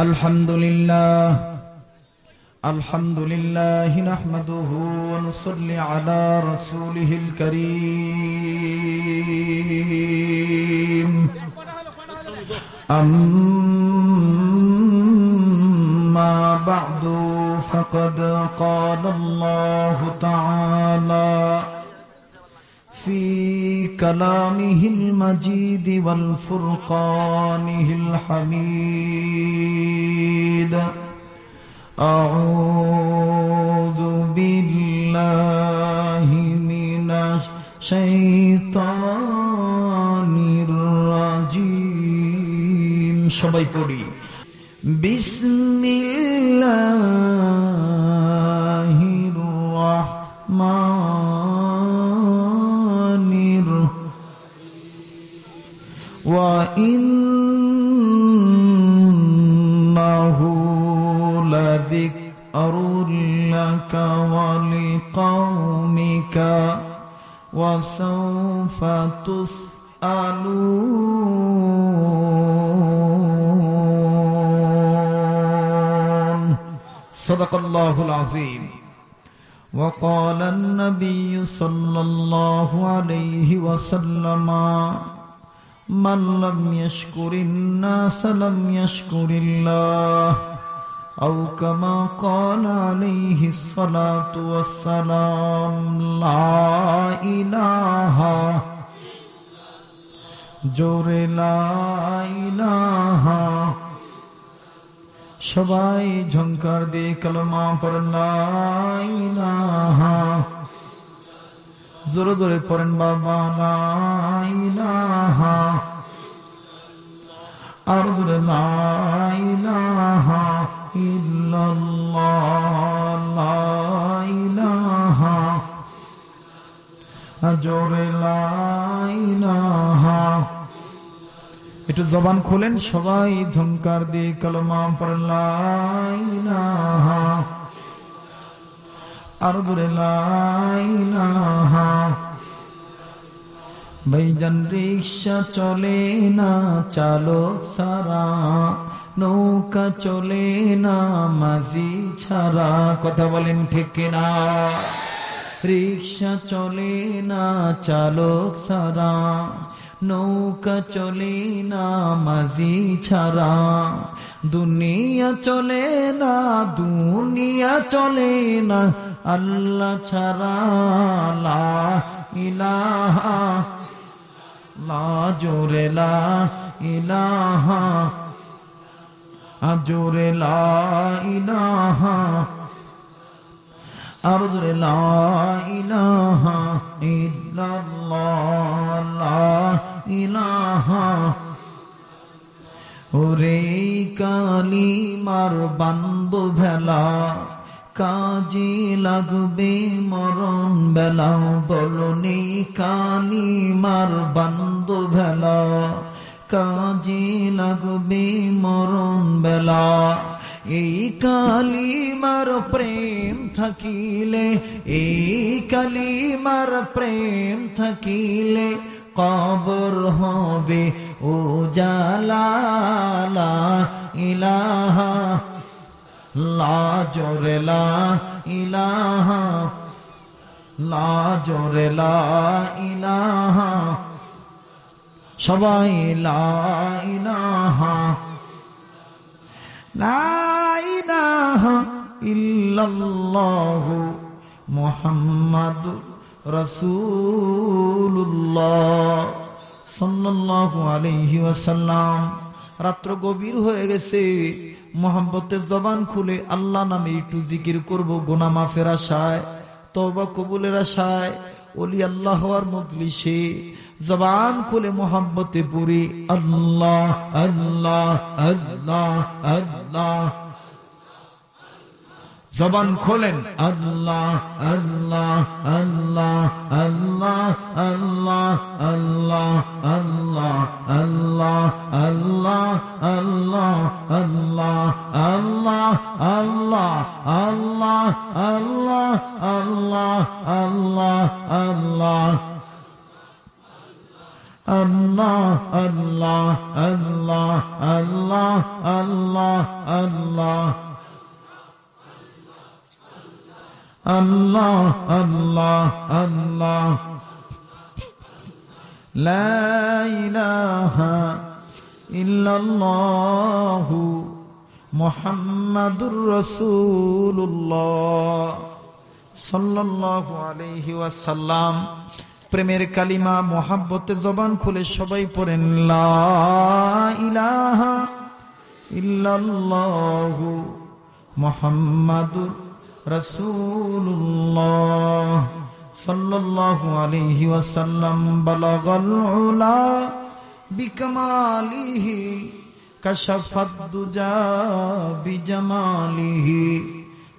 الحمد لله نحمده ونصلي على رسوله الكريم أما بعد فقد قال الله تعالى في كلامه المجيد والفرقانه الحميد أعوذ بالله من الشيطان الرجيم সবাই পড়ি বিসমিল্লাহির রাহমানির ওয়া ইন্নাহু লাযিকরুল লাকা ওয়া লিকাওমিকা ওয়া সাওফা তুসআলুন সাদাকাল্লাহুল আযীম وقال النبي صلى الله عليه وسلم من لم يشكر الناس لم يشكر الله أو كما قال عليه الصلاة والسلام لا إله جور لا إله সবাই ঝংকার দিয়ে কালেমা পড়েন লা ইলাহা জোরে জোরে পড়েন বাবা লা ইলাহা আর জোরে লা ইলাহা ইল্লাল্লাহ লা ইলাহা জোরে লা ইলাহা একটু জবান খোলেন সবাই ঝংকার দিয়ে কালেমা পড়েন লা ইলাহা আর জোরে লা ইলাহা ভাইজান রিকশা চলে না চালক ছাড়া নৌকা চলে না মাঝি ছাড়া কথা বলেন ঠিক কিনা রিকশা চলে না চালক ছাড়া নৌকা চলে না মাঝি ছাড়া দুনিয়া চলে না দুনিয়া চলে না আল্লাহ ছাড়া লা ইলাহা লা জোরে লা ইলাহা জোরে লা ইলাহা আর জোরে লা ইলাহা ইল্লাল্লাহ লা ইলাহা ওরে কালিমার বান্দো ভেলা কাজে লাগবে মরণ বেলা বলনি কালিমার বান্দো ভেলা কাজে লাগবে মরণ বেলা এই কালিমার প্রেম থাকিলে এই কালিমার প্রেম থাকিলে কবর হবে ও জালা লা ইলাহা লা জোরে লা ইলাহা লা জোরে লা ইলাহা সবাই লা ইলাহা লা ইলাহা ইল্লাল্লাহু মুহাম্মাদুর রাসূলুল্লাহ সাল্লাল্লাহু আলাইহি ওয়াসাল্লাম। রাত্র গভীর হয়ে গেছে, মোহাম্মতের জবান খুলে আল্লাহ নামে একটু জিকির করব, গুনাহ মাফের আশায়, তওবা কবুলের আশায়, ওলি আল্লাহ হওয়ার মজলিসে জবান খুলে মোহাম্মতে পড়ি আল্লাহ আল্লাহ আল্লাহ আল্লাহ। জবান খোলেন আল্লাহ আল্লাহ আল্লাহ আল্লাহ আল্লাহ আল্লাহ আল্লাহ আল্লাহ আল্লাহ আল্লাহ আল্লাহ আল্লাহ আল্লাহ আল্লাহ আল্লাহ আল্লাহ আল্লাহ আল্লাহ আল্লাহ আল্লাহ আল্লাহ আল্লাহ আল্লাহ আল্লাহ আল্লাহ আল্লাহ আল্লাহ লা ইলাহা ইল্লাল্লাহু মুহাম্মাদুর রাসূলুল্লাহ সাল্লাল্লাহু আলাইহি ওয়াসাল্লাম। প্রেমের কালিমা মোহাব্বতে জবান খুলে সবাই পড়েন লা ইলাহা ইল্লাল্লাহু মুহাম্মাদুর রাসূলুল্লাহ সাল্লাল্লাহু আলাইহি ওয়াসাল্লাম। বালাগাল উলা বিকামালিহি কাশাফাদ দুজা বিজামালিহি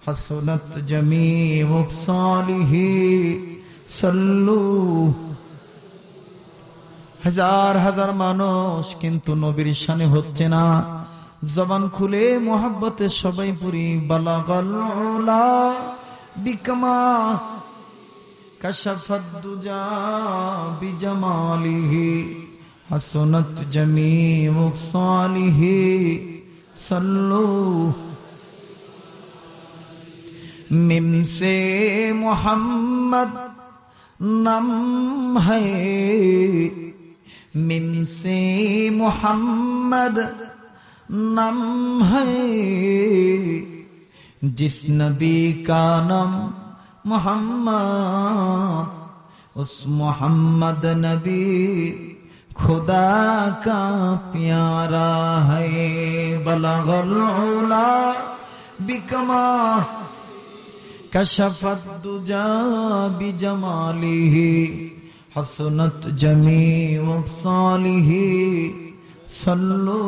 হাসনাত জামিউ সালিহি সাল্লু। হাজার হাজার মানুষ কিন্তু নবীর শানে হচ্ছে না। জবান খুলে মোহাব্বতে সবাই পড়ি বালাগাল উলা বিকামা কাশাফাদ দুজা বিজামালিহি হাসনাত জামিউ সালিহি সাল্লু। मिम से मोहम्मद नाम है, मिम से मोहम्मद नाम है, जिस नबी का नाम मोहम्मद उस मोहम्मद नबी खुदा का प्यारा है। बलगल उला बिकमा कशफत दुजा बिजमालिही हसनत जमीउ सालिही सल्लू।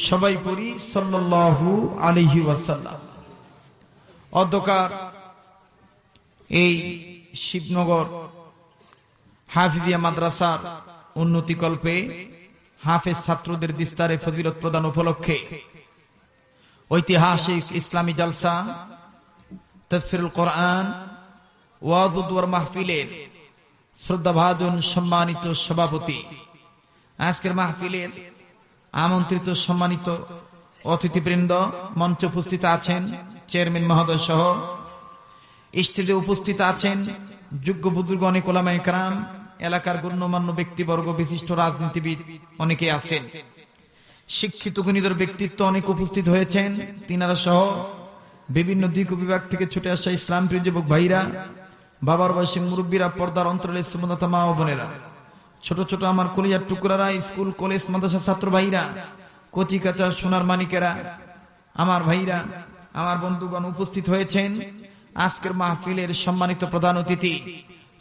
সবাই পড়ি সাল্লাল্লাহু আলাইহি ওয়াসাল্লাম। অন্ধকার এই শিবনগর হাফিজিয়া মাদ্রাসার উন্নতিকল্পে হাফেজ ছাত্রদের দিস্তারে ফজিলত প্রদান উপলক্ষে ঐতিহাসিক ইসলামী জলসা তাফসীরুল কোরআন ওয়াজ ও দুয়ার মাহফিলের শ্রদ্ধাভাজন সম্মানিত সভাপতি, আজকের মাহফিলের আমন্ত্রিত সম্মানিত অতিথিবৃন্দ, মঞ্চে উপস্থিত আছেন চেয়ারম্যান মহোদয় সহ, স্টেজে উপস্থিত আছেন যোগ্য বুজুর্গ অনেক ওলামায়ে কেরাম, এলাকার গণ্যমান্য ব্যক্তিবর্গ, বিশিষ্ট রাজনীতিবিদ অনেকে আছেন, শিক্ষিত গুণীদের ব্যক্তিত্ব অনেক উপস্থিত হয়েছেন। তিনারা সহ বিভিন্ন দিক ও বিভাগ থেকে ছুটে আসা ইসলাম প্রিয় যুবক ভাইরা, বাবার বয়সী মুরব্বীরা, পর্দার অন্তরালে সুমনতা মা ও বোনেরা, ছোট ছোট আমার কলিজার টুকরারা, স্কুল কলেজ মাদ্রাসা ছাত্র ভাইরা, কচি কাঁচা সোনার মানিকেরা, আমার ভাইরা, আমার বন্ধুগণ উপস্থিত হয়েছেন। আজকের মাহফিলের সম্মানিত প্রধান অতিথি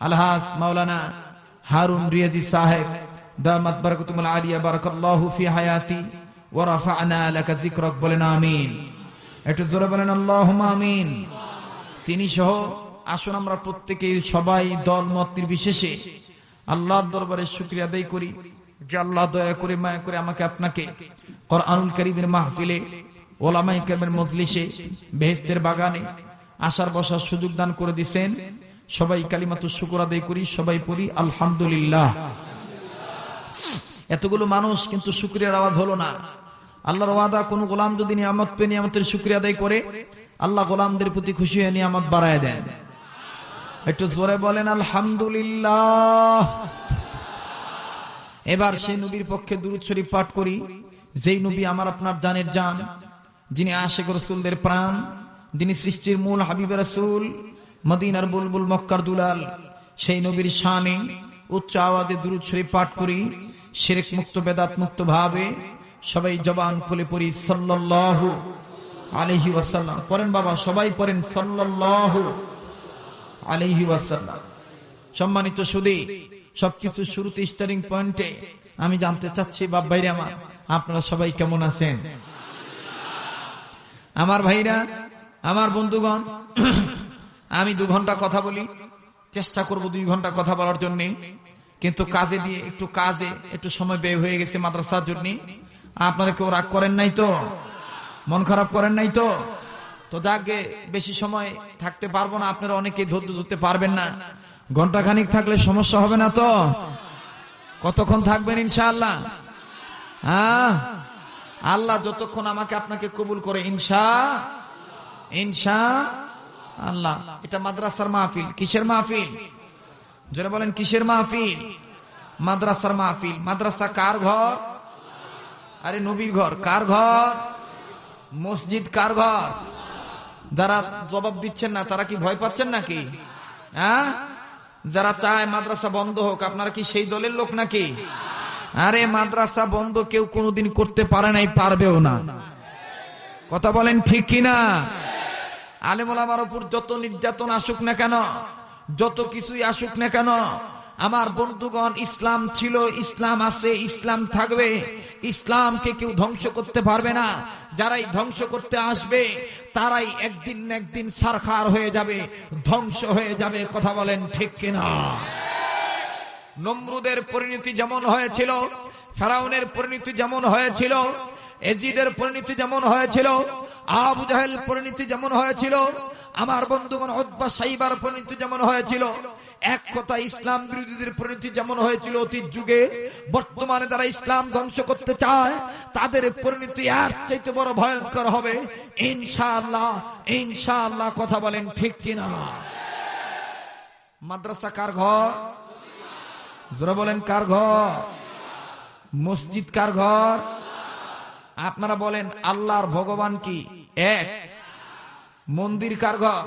আলহাজ মাওলানা হারুন রিয়াজি সাহেব দামাত বারাকাতুল আলিয়া বারাকাল্লাহু ফি হায়াতি ওয়া রাফা'না লাকা যিকরাক, বলেন আমিন। একটু জোরে বলেন আল্লাহুম্মা আমিন। তিনি সহ আসুন আমরা প্রত্যেকেই সবাই দল মত নির্বিশেষে আল্লাহর দরবারে শুকরিয়া আদায় করি যে আল্লাহ দয়া করে মায়া করে আমাকে আপনাকে কোরআনুল কারীমের মাহফিলে, ওলামায়ে কেরামের মজলিসে, বেহেশতের বাগানে আসার বসার সুযোগ দান করে দিয়েছেন। সবাই কালিমাতুশ শুকর আদায় করি, সবাই পড়ি আলহামদুলিল্লাহ। এতগুলো মানুষ কিন্তু শুকরিয়ার আওয়াজ হলো না। আল্লাহর ওয়াদা, কোন গোলাম যদি নিয়ামত পেয়ে নিয়ামতের শুকরিয়া আদায় করে, আল্লাহ গোলামদের প্রতি খুশি হয়ে নিয়ামত বাড়ায় দেন। একটু জোরে বলেন আলহামদুলিল্লাহ। এবার সেই নবীর পক্ষে দুরূদ শরীফ পাঠ করি, যেই নবী আমার আপনার জানের জান, যিনি আশিক রাসূলদের প্রাণ, যিনি সৃষ্টির মূল হাবিব রাসূল, মদিনার বুলবুল মক্কার দুলাল, সেই নবীর শানে উচ্চ আওয়াজে দুরূদ শরীফ পাঠ করি, শিরক মুক্ত বেদাত মুক্ত ভাবে সবাই জবান খুলে পড়ি সাল্লাল্লাহু আলাইহি ওয়াসাল্লাম। পড়েন বাবা, সবাই পড়েন সাল্লাল্লাহু আলাইহি ওয়াসাল্লাম। সম্মানিত সুধী, সবকিছু শুরুতে স্টার্টিং পয়েন্টে আমি জানতে চাচ্ছি, বাপ ভাইরা আমার, আপনারা সবাই কেমন আছেন? আমার ভাইরা, আমার বন্ধুগণ, আমি 2 ঘন্টা কথা বলি, চেষ্টা করব 2 ঘন্টা কথা বলার জন্য, কিন্তু কাজে একটু সময় ব্যয় হয়ে গেছে মাদ্রাসার জন্য। আপনারা কেউ রাগ করেন নাই তো? মন খারাপ করেন নাই তো? তো যাকে বেশি সময় থাকতে পারবো না, আপনারা অনেকে ধৈর্য ধরতে পারবেন না, ঘন্টা খানিক থাকলে সমস্যা হবে না তো? কতক্ষণ থাকবেন ইনশাআল্লাহ? হ্যাঁ, আল্লাহ যতক্ষণ আমাকে আপনাকে কবুল করে ইনশাআল্লাহ। এটা মাদ্রাসার মাহফিল। কিসের মাহফিল? যারা বলেন কিসের মাহফিল? মাদ্রাসার মাহফিল। মাদ্রাসা কার ঘর? আরে নবীর ঘর। কার ঘর? মসজিদ কার ঘর? যারা জবাব দিচ্ছেন না তারা কি ভয় পাচ্ছেন নাকি? হ্যাঁ, যারা চায় মাদ্রাসা বন্ধ হোক, আপনারা কি সেই দলের লোক নাকি? আরে মাদ্রাসা বন্ধ কেউ কোনোদিন করতে পারে নাই, পারবেও না। কথা বলেন ঠিক কিনা? আলেম ওলামার উপর যত নির্যাতন আসুক না কেন, যত কিছুই আসুক না কেন, আমার বন্ধুগণ, ইসলাম ছিল, ইসলাম আছে, ইসলাম থাকবে। ইসলামকে কেউ ধ্বংস করতে পারবে না। যারাই ধ্বংস করতে আসবে তারাই একদিন না একদিন সারখার হয়ে যাবে, ধ্বংস হয়ে যাবে। কথা বলেন ঠিক কিনা? নমরুদের পরিণতি যেমন হয়েছিল, ফেরাউনের পরিণতি যেমন হয়েছিল, এজিদের পরিণতি যেমন হয়েছিল, আবু জাহেল পরিণতি যেমন হয়েছিল, আমার বন্ধুগণ উতবা সাইবার পরিণতি যেমন হয়েছিল, এক কথা ইসলাম বিরোধীদের পরিণতি যেমন হয়েছিল অতীত যুগে, বর্তমানে যারা ইসলাম ধ্বংস করতে চায় তাদের পরিণতি এর চাইতে বড় ভয়ঙ্কর হবে ইনশাআল্লাহ। ইনশাআল্লাহ। কথা বলেন ঠিক কিনা? মাদ্রাসা কার ঘর? যারা বলেন কার ঘর? মসজিদ কার ঘর? আপনারা বলেন আল্লাহর ভগবান কি এক? মন্দির কার ঘর?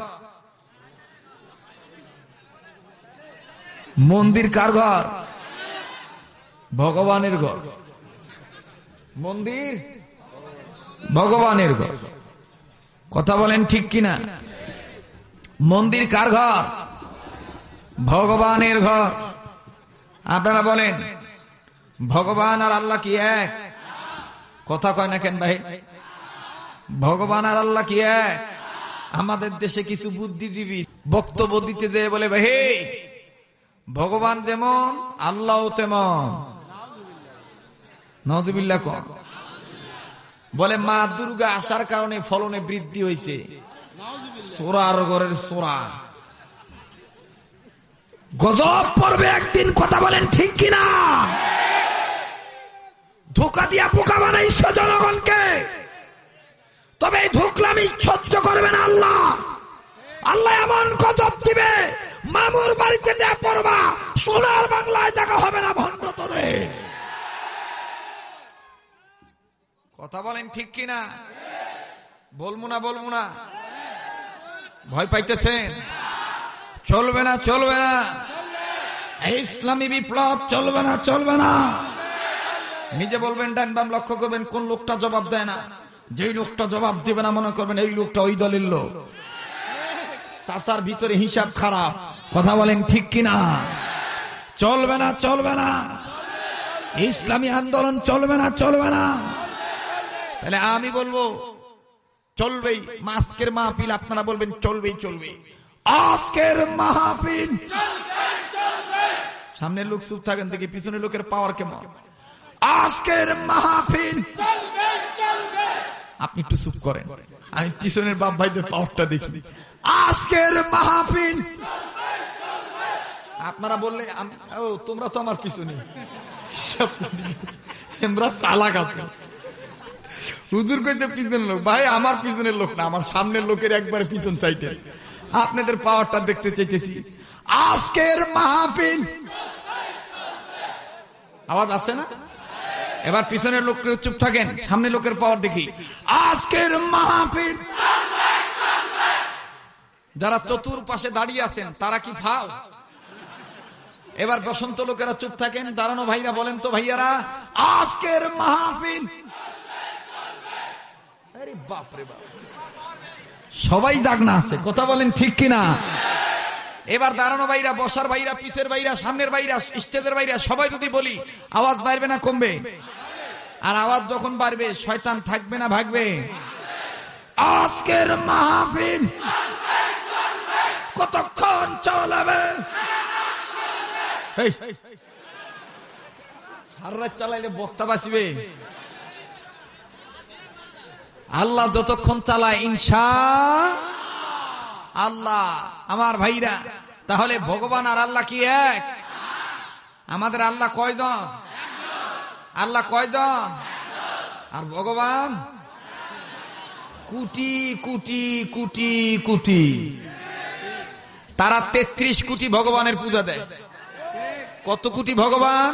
মন্দির কার ঘর? ভগবানের ঘর। মন্দির ভগবানের ঘর। কথা বলেন ঠিক কিনা? মন্দির কার ঘর? ভগবানের ঘর। আপনারা বলেন ভগবান আর আল্লাহ কি এক? কথা কয় না কেন ভাই? ভগবান আর আল্লাহ কি এক? আমাদের দেশে কিছু বুদ্ধিজীবী বক্তব্য দিতে যেয়ে বলে, ভাই ভগবান যেমন আল্লাহ তেমন। নাউযুবিল্লাহ কোন বলে মা দুর্গা আসার কারণে ফলনে বৃদ্ধি হয়েছে। সোরার ঘরের সোরা গজব পড়বে একদিন। কথা বলেন ঠিক কিনা? ধোঁকা দিয়া পোকা বানাইছ জনগণকে, তবে ধোকলামি সহ্য করবেন আল্লাহ। আল্লাহ এমন গজব দিবে, মামুর বাড়িতে যা পড়বা সোনার বাংলায় জায়গা হবে না ভণ্ড তোরে। কথা বলেন ঠিক কিনা? বলবো না? ভয় পাইতেছেন? চলবে না ইসলামী বিপ্লব চলবে না। নিজে বলবেন, ডান বাম লক্ষ্য করবেন কোন লোকটা জবাব দেয় না। যেই লোকটা জবাব দেবে না মনে করবেন এই লোকটা ওই দলের লোক। চাচার ভিতরে হিসাব খারাপ। কথা বলেন ঠিক কিনা? চলবে না ইসলামী আন্দোলন চলবে না। তাহলে আমি বলবো চলবেই। আজকের মাহফিল আপনারা বলবেন চলবেই। আজকের মাহফিল সামনের লোক চুপ থাকেন দেখি পিছনের লোকের পাওয়ার কেমন। আজকের মাহফিল আপনি একটু চুপ করেন, আমি পিছনের বাপ ভাইদের পাওয়ারটা দেখি। আজকের মাহফিল আপনারা বললে তোমরা তো আমার পিছনে আমরা চালাক আছে। হুজুর কইতে পিছনের লোক, ভাই আমার পিছনের লোক না, আমার সামনের লোকের একবারে পিছন সাইডে। আপনাদের পাওয়ারটা দেখতে চাইতেছি। আজকের মাহফিল আওয়াজ আছে না? এবার পিছনের লোক চুপ থাকেন, সামনের লোকের পাওয়ার দেখি। আজকের মাহফিল যারা চতুর্পাশে দাঁড়িয়ে আছেন তারা কি ফাও? এবার বসন্ত লোকেরা চুপ থাকেন, দাঁড়ানো ভাইরা বলেন তো ভাইয়ারা আজকের মাহফিল। আরে বাপ রে বাপ, সবাই দাগনা আছে। কথা বলেন ঠিক কিনা? এবার দাঁড়ানো ভাইরা, বসার ভাইরা, পিছের ভাইরা, সামনের ভাইরা, স্টেজের ভাইরা সবাই যদি বলি আওয়াজ বাড়বে না কমবে? আর আওয়াজ যখন বাড়বে শয়তান থাকবে না ভাগবে? আজকের মাহফিল কতক্ষণ চলবে? সারা রাত চালাইলে বক্তা বাঁচবে? আল্লাহ যতক্ষণ চালায় ইনশাআল্লাহ। আমার ভাইরা তাহলে ভগবান আর আল্লাহ কি এক? আমাদের আল্লাহ কয়জন? আল্লাহ কয়জন? আর ভগবান কোটি কোটি কোটি কোটি। তারা 33 কোটি ভগবানের পূজা দেয়। কত কোটি ভগবান?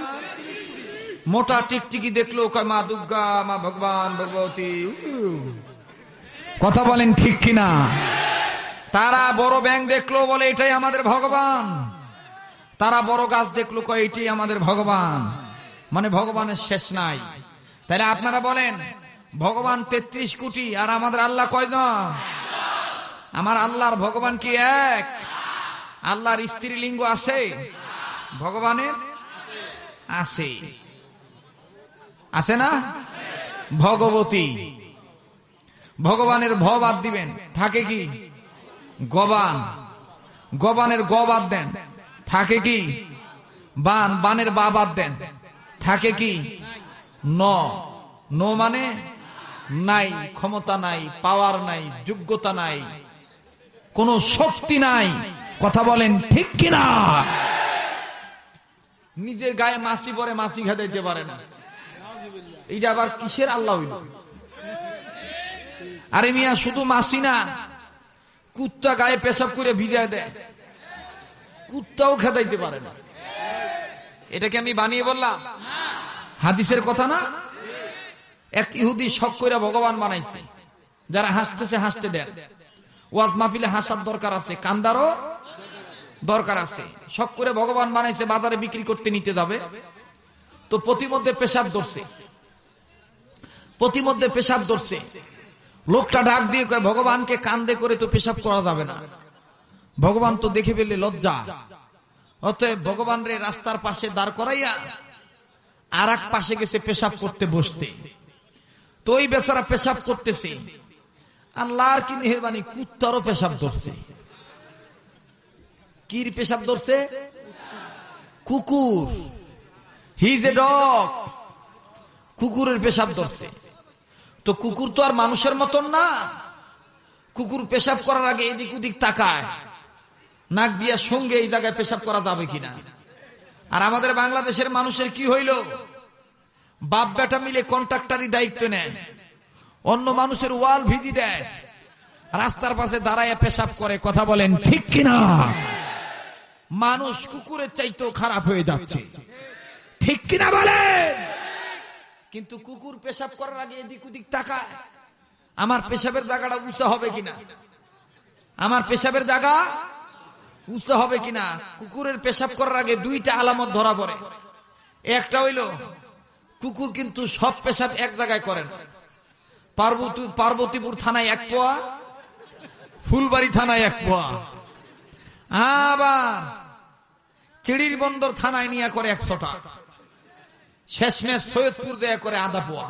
মোটা টিকটিকি দেখলো কয় মা দুর্গা, মা ভগবান, ভগবতী। কথা বলেন ঠিক কিনা? তারা বড় ব্যাঙ দেখলো বলে এটাই আমাদের ভগবান। তারা বড় গাছ দেখলো কয় এটাই আমাদের ভগবান। মানে ভগবানের শেষ নাই। তাহলে আপনারা বলেন ভগবান 33 কোটি আর আমাদের আল্লাহ কয়জন? আমার আল্লাহর ভগবান কি এক? আল্লাহর স্ত্রীলিঙ্গ আছে? ভগবানের আছে, আছে না? ভগবতী। ভগবানের ভ বাদ দিবেন, থাকে কি? গবান। গবানের গ বাদ দেন, থাকে কি? বান। বানের বা বাদ দেন, থাকে কি? ন। ন মানে নাই, ক্ষমতা নাই, পাওয়ার নাই, যোগ্যতা নাই, কোন শক্তি নাই। কথা বলেন ঠিক কিনা? নিজের গায়ে মাছি পরে মাছি খেতে পারে না। এইটা আবার কিসের আল্লাহ হইল? আরে মিয়া, শুধু মাছি না, কুত্তা গায়ে পেশাব করে ভিজায় দেয়, কুত্তাও খেদাইতে পারে না। এটাকে আমি বানিয়ে বললাম? হাদিসের কথা না। এক ইহুদি শখ করে ভগবান বানাইছে। যারা হাসতেছে হাসতে দেন। ওয়াজ মাহফিলে হাসার দরকার আছে, কান্দারও দরকার আছে। শখ করে ভগবান বানাইছে, বাজারে বিক্রি করতে নিতে যাবে তো প্রতিমধ্যে পেশাব ধরছে। প্রতিমধ্যে পেশাব ধরছে। লোকটা ডাক দিয়ে কয় ভগবানকে কান্দে করে তো পেশাব করা যাবে না। ভগবান তো দেখে ফেললে লজ্জা। অতএব ভগবান রে রাস্তার পাশে দাঁড় করাইয়া আর এক পাশে গেছে পেশাব করতে বসতে। তো ওই বেচারা পেশাব করতেছে, আল্লাহর কি মেহেরবানি, কুত্তারও পেশাব ধরছে। কির পেশাব ধরছে? কুকুর। He is a dog. কুকুরের পেশাব ধরছে। তো কুকুর তো আর মানুষের মতন না। কুকুর পেশাব করার আগে এদিক ওদিক তাকায়, নাক দিয়া সঙ্গে এই জায়গায় পেশাব করা যাবে কিনা। আর আমাদের বাংলাদেশের মানুষের কি হইল, বাপ বেটা মিলে কন্ট্রাক্টরি দায়িত্ব নেয়, অন্য মানুষের ওয়াল ভিজি দেয়, রাস্তার পাশে দাঁড়ায় পেশাব করে। কথা বলেন ঠিক কিনা? মানুষ কুকুরের চাইতেও খারাপ হয়ে যাচ্ছে, ঠিক কিনা বলেন? কিন্তু কুকুর পেশাব করার আগে এদিক ওদিক তাকায়, আমার পেশাবের জায়গাটা উঁচা হবে কিনা, আমার পেশাবের জায়গা উঁচা হবে কিনা। কুকুরের পেশাব করার আগে দুইটা আলামত ধরা পড়ে। একটা হইল কুকুর কিন্তু সব পেশাব এক জায়গায় করেন। পার্বতীপুর থানায় 1 পোয়া, ফুলবাড়ি থানায় 1 পোয়া, আবার চিড়ির বন্দর থানায় নিয়ে করে 100টা, শেষমেশ সৈয়দপুর দেয়া করে আধা পোয়া।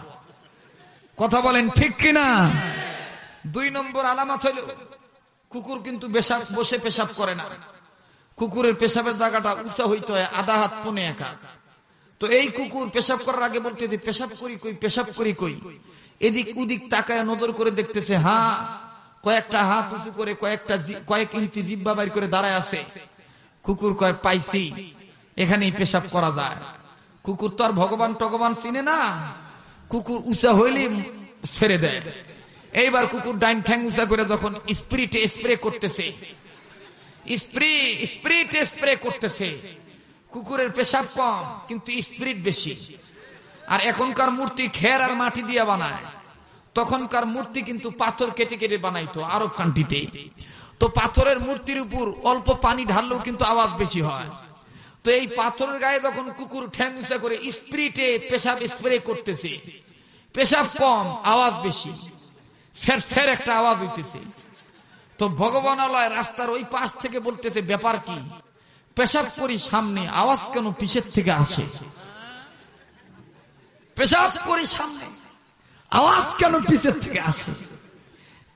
কথা বলেন ঠিক কিনা? 2 নম্বর আলামত হইল কুকুর কিন্তু বসে পেশাব করে না। কুকুরের পেশাবের জায়গাটা উঁচা হইতে হয়, আধা হাত পনে একা। তো এই কুকুর পেশাব করার আগে বলতে যে পেশাব করি কই, পেশাব করি কই, এদিক ওদিক তাকায় নজর করে দেখতেছে, হ্যাঁ কয়েকটা হাত উঁচু করে কয়েক ইঞ্চি জিহ্বা বাইর করে দাঁড়ায় আছে। কুকুর কয় পাইছি, এখানেই পেশাব করা যায়। কুকুর তো আর ভগবান টগবান চিনে না, কুকুর উঁচা হইলে ছেড়ে দেয়। এইবার কুকুর ডাইন ঠ্যাং উঁচা করে যখন স্প্রিটে স্প্রে করতেছে, স্প্রিটে স্প্রে করতেছে, কুকুরের পেশাব কম কিন্তু স্পিরিট বেশি। আর এখনকার মূর্তি খের আর মাটি দিয়ে বানায়, তখনকার মূর্তি কিন্তু পাথর কেটে কেটে বানাইতো আরব কান্ট্রিতে। তো পাথরের মূর্তির উপর অল্প পানি ঢাললেও কিন্তু আওয়াজ বেশি হয়। তো এই পাথরের গায়ে যখন কুকুর ঠ্যাং উঁচা করে স্পিরিটে পেশাব স্প্রে করতেছে, পেশাব কম আওয়াজ বেশি, স্যার স্যার একটা আওয়াজ হইতেছে। তো ভগবান আল্লাহ রাস্তার ওই পাশ থেকে বলতেছে, ব্যাপার কি, পেশাব করি সামনে, আওয়াজ কেন পিছের থেকে আসে? পেশাব করি সামনে, আওয়াজ কেন পিছের থেকে আসে?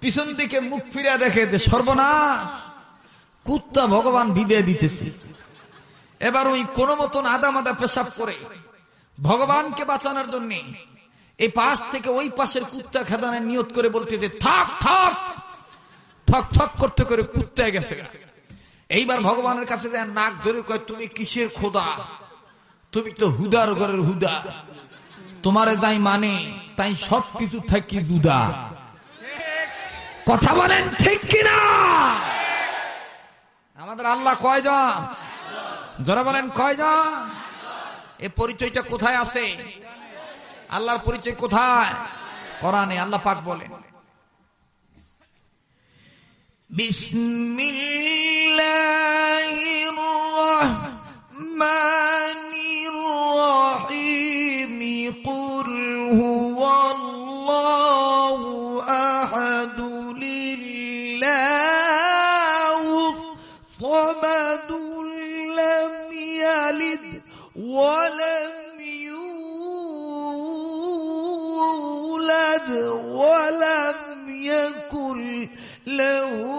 পিছন দিকে মুখ ফিরে দেখে যে সর্বনাশ, কুত্তা ভগবান বিদায় দিতেছে। এবার ওই কোন মতন আদা মাদা পেশাব করে ভগবানকে বাঁচানোর জন্য এই পাশ থেকে ওই পাশের কুত্তা খেদানের নিয়ত করে বলতেছে থাক থাক, থক থক করতে করে কুত্তা গেছে। এইবার ভগবানের কাছে যায়, নাক ধরে কয়, তুমি কিসের খোদা? তুমি তো হুদার ঘরের হুদা, তোমারে যাই মানে তাই সবকিছু থাকি দুদা। কথা বলেন ঠিক কিনা? আমাদের আল্লাহ কয়জন? যারা বলেন কয়জন? এই পরিচয়টা কোথায় আছে? আল্লাহর পরিচয় কোথায়? কোরআনে আল্লাহ পাক বলেন, বিসমিল্লাহির রাহমানির রাহিম, কুল হুয়াল্লাহু আহাদ, লিল্লাহু সামাদ, লাম ইয়ালিদ ওয়া লাম ইউলাদ ওয়া লাম ইয়াকুল লাহু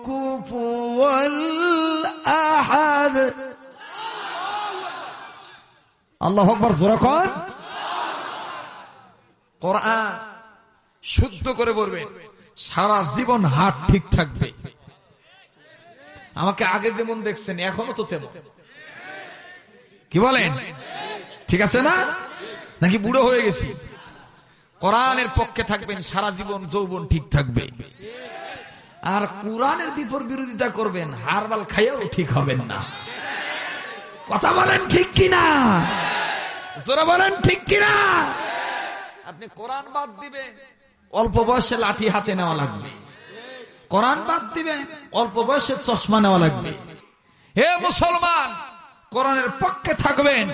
কুফুয়ান আহাদ। আল্লাহু আকবার। জোরে কোন? কোরআন শুদ্ধ করে বলবেন, সারা জীবন হাত ঠিক থাকবে। আমাকে আগে যেমন দেখছেন এখনো তো তেমন। কি বলেন? ঠিক আছে না? নাকি বুড়ো হয়ে গেছি? কোরআনের পক্ষে থাকবেন, সারা জীবন যৌবন ঠিক থাকবে। আর কোরআনের বিরোধিতা করবেন, হারবাল খাইয়াও ঠিক হবেন না। কথা বলেন ঠিক কিনা? জোরে বলেন ঠিক কিনা? আপনি কোরআন বাদ দিবেন, অল্প বয়সে লাঠি হাতে নেওয়া লাগবে। কোরআন বাদ দিবেন, অল্প বয়সে চশমা নেওয়া লাগবে। হে মুসলমান, কোরআনের পক্ষে থাকবেন,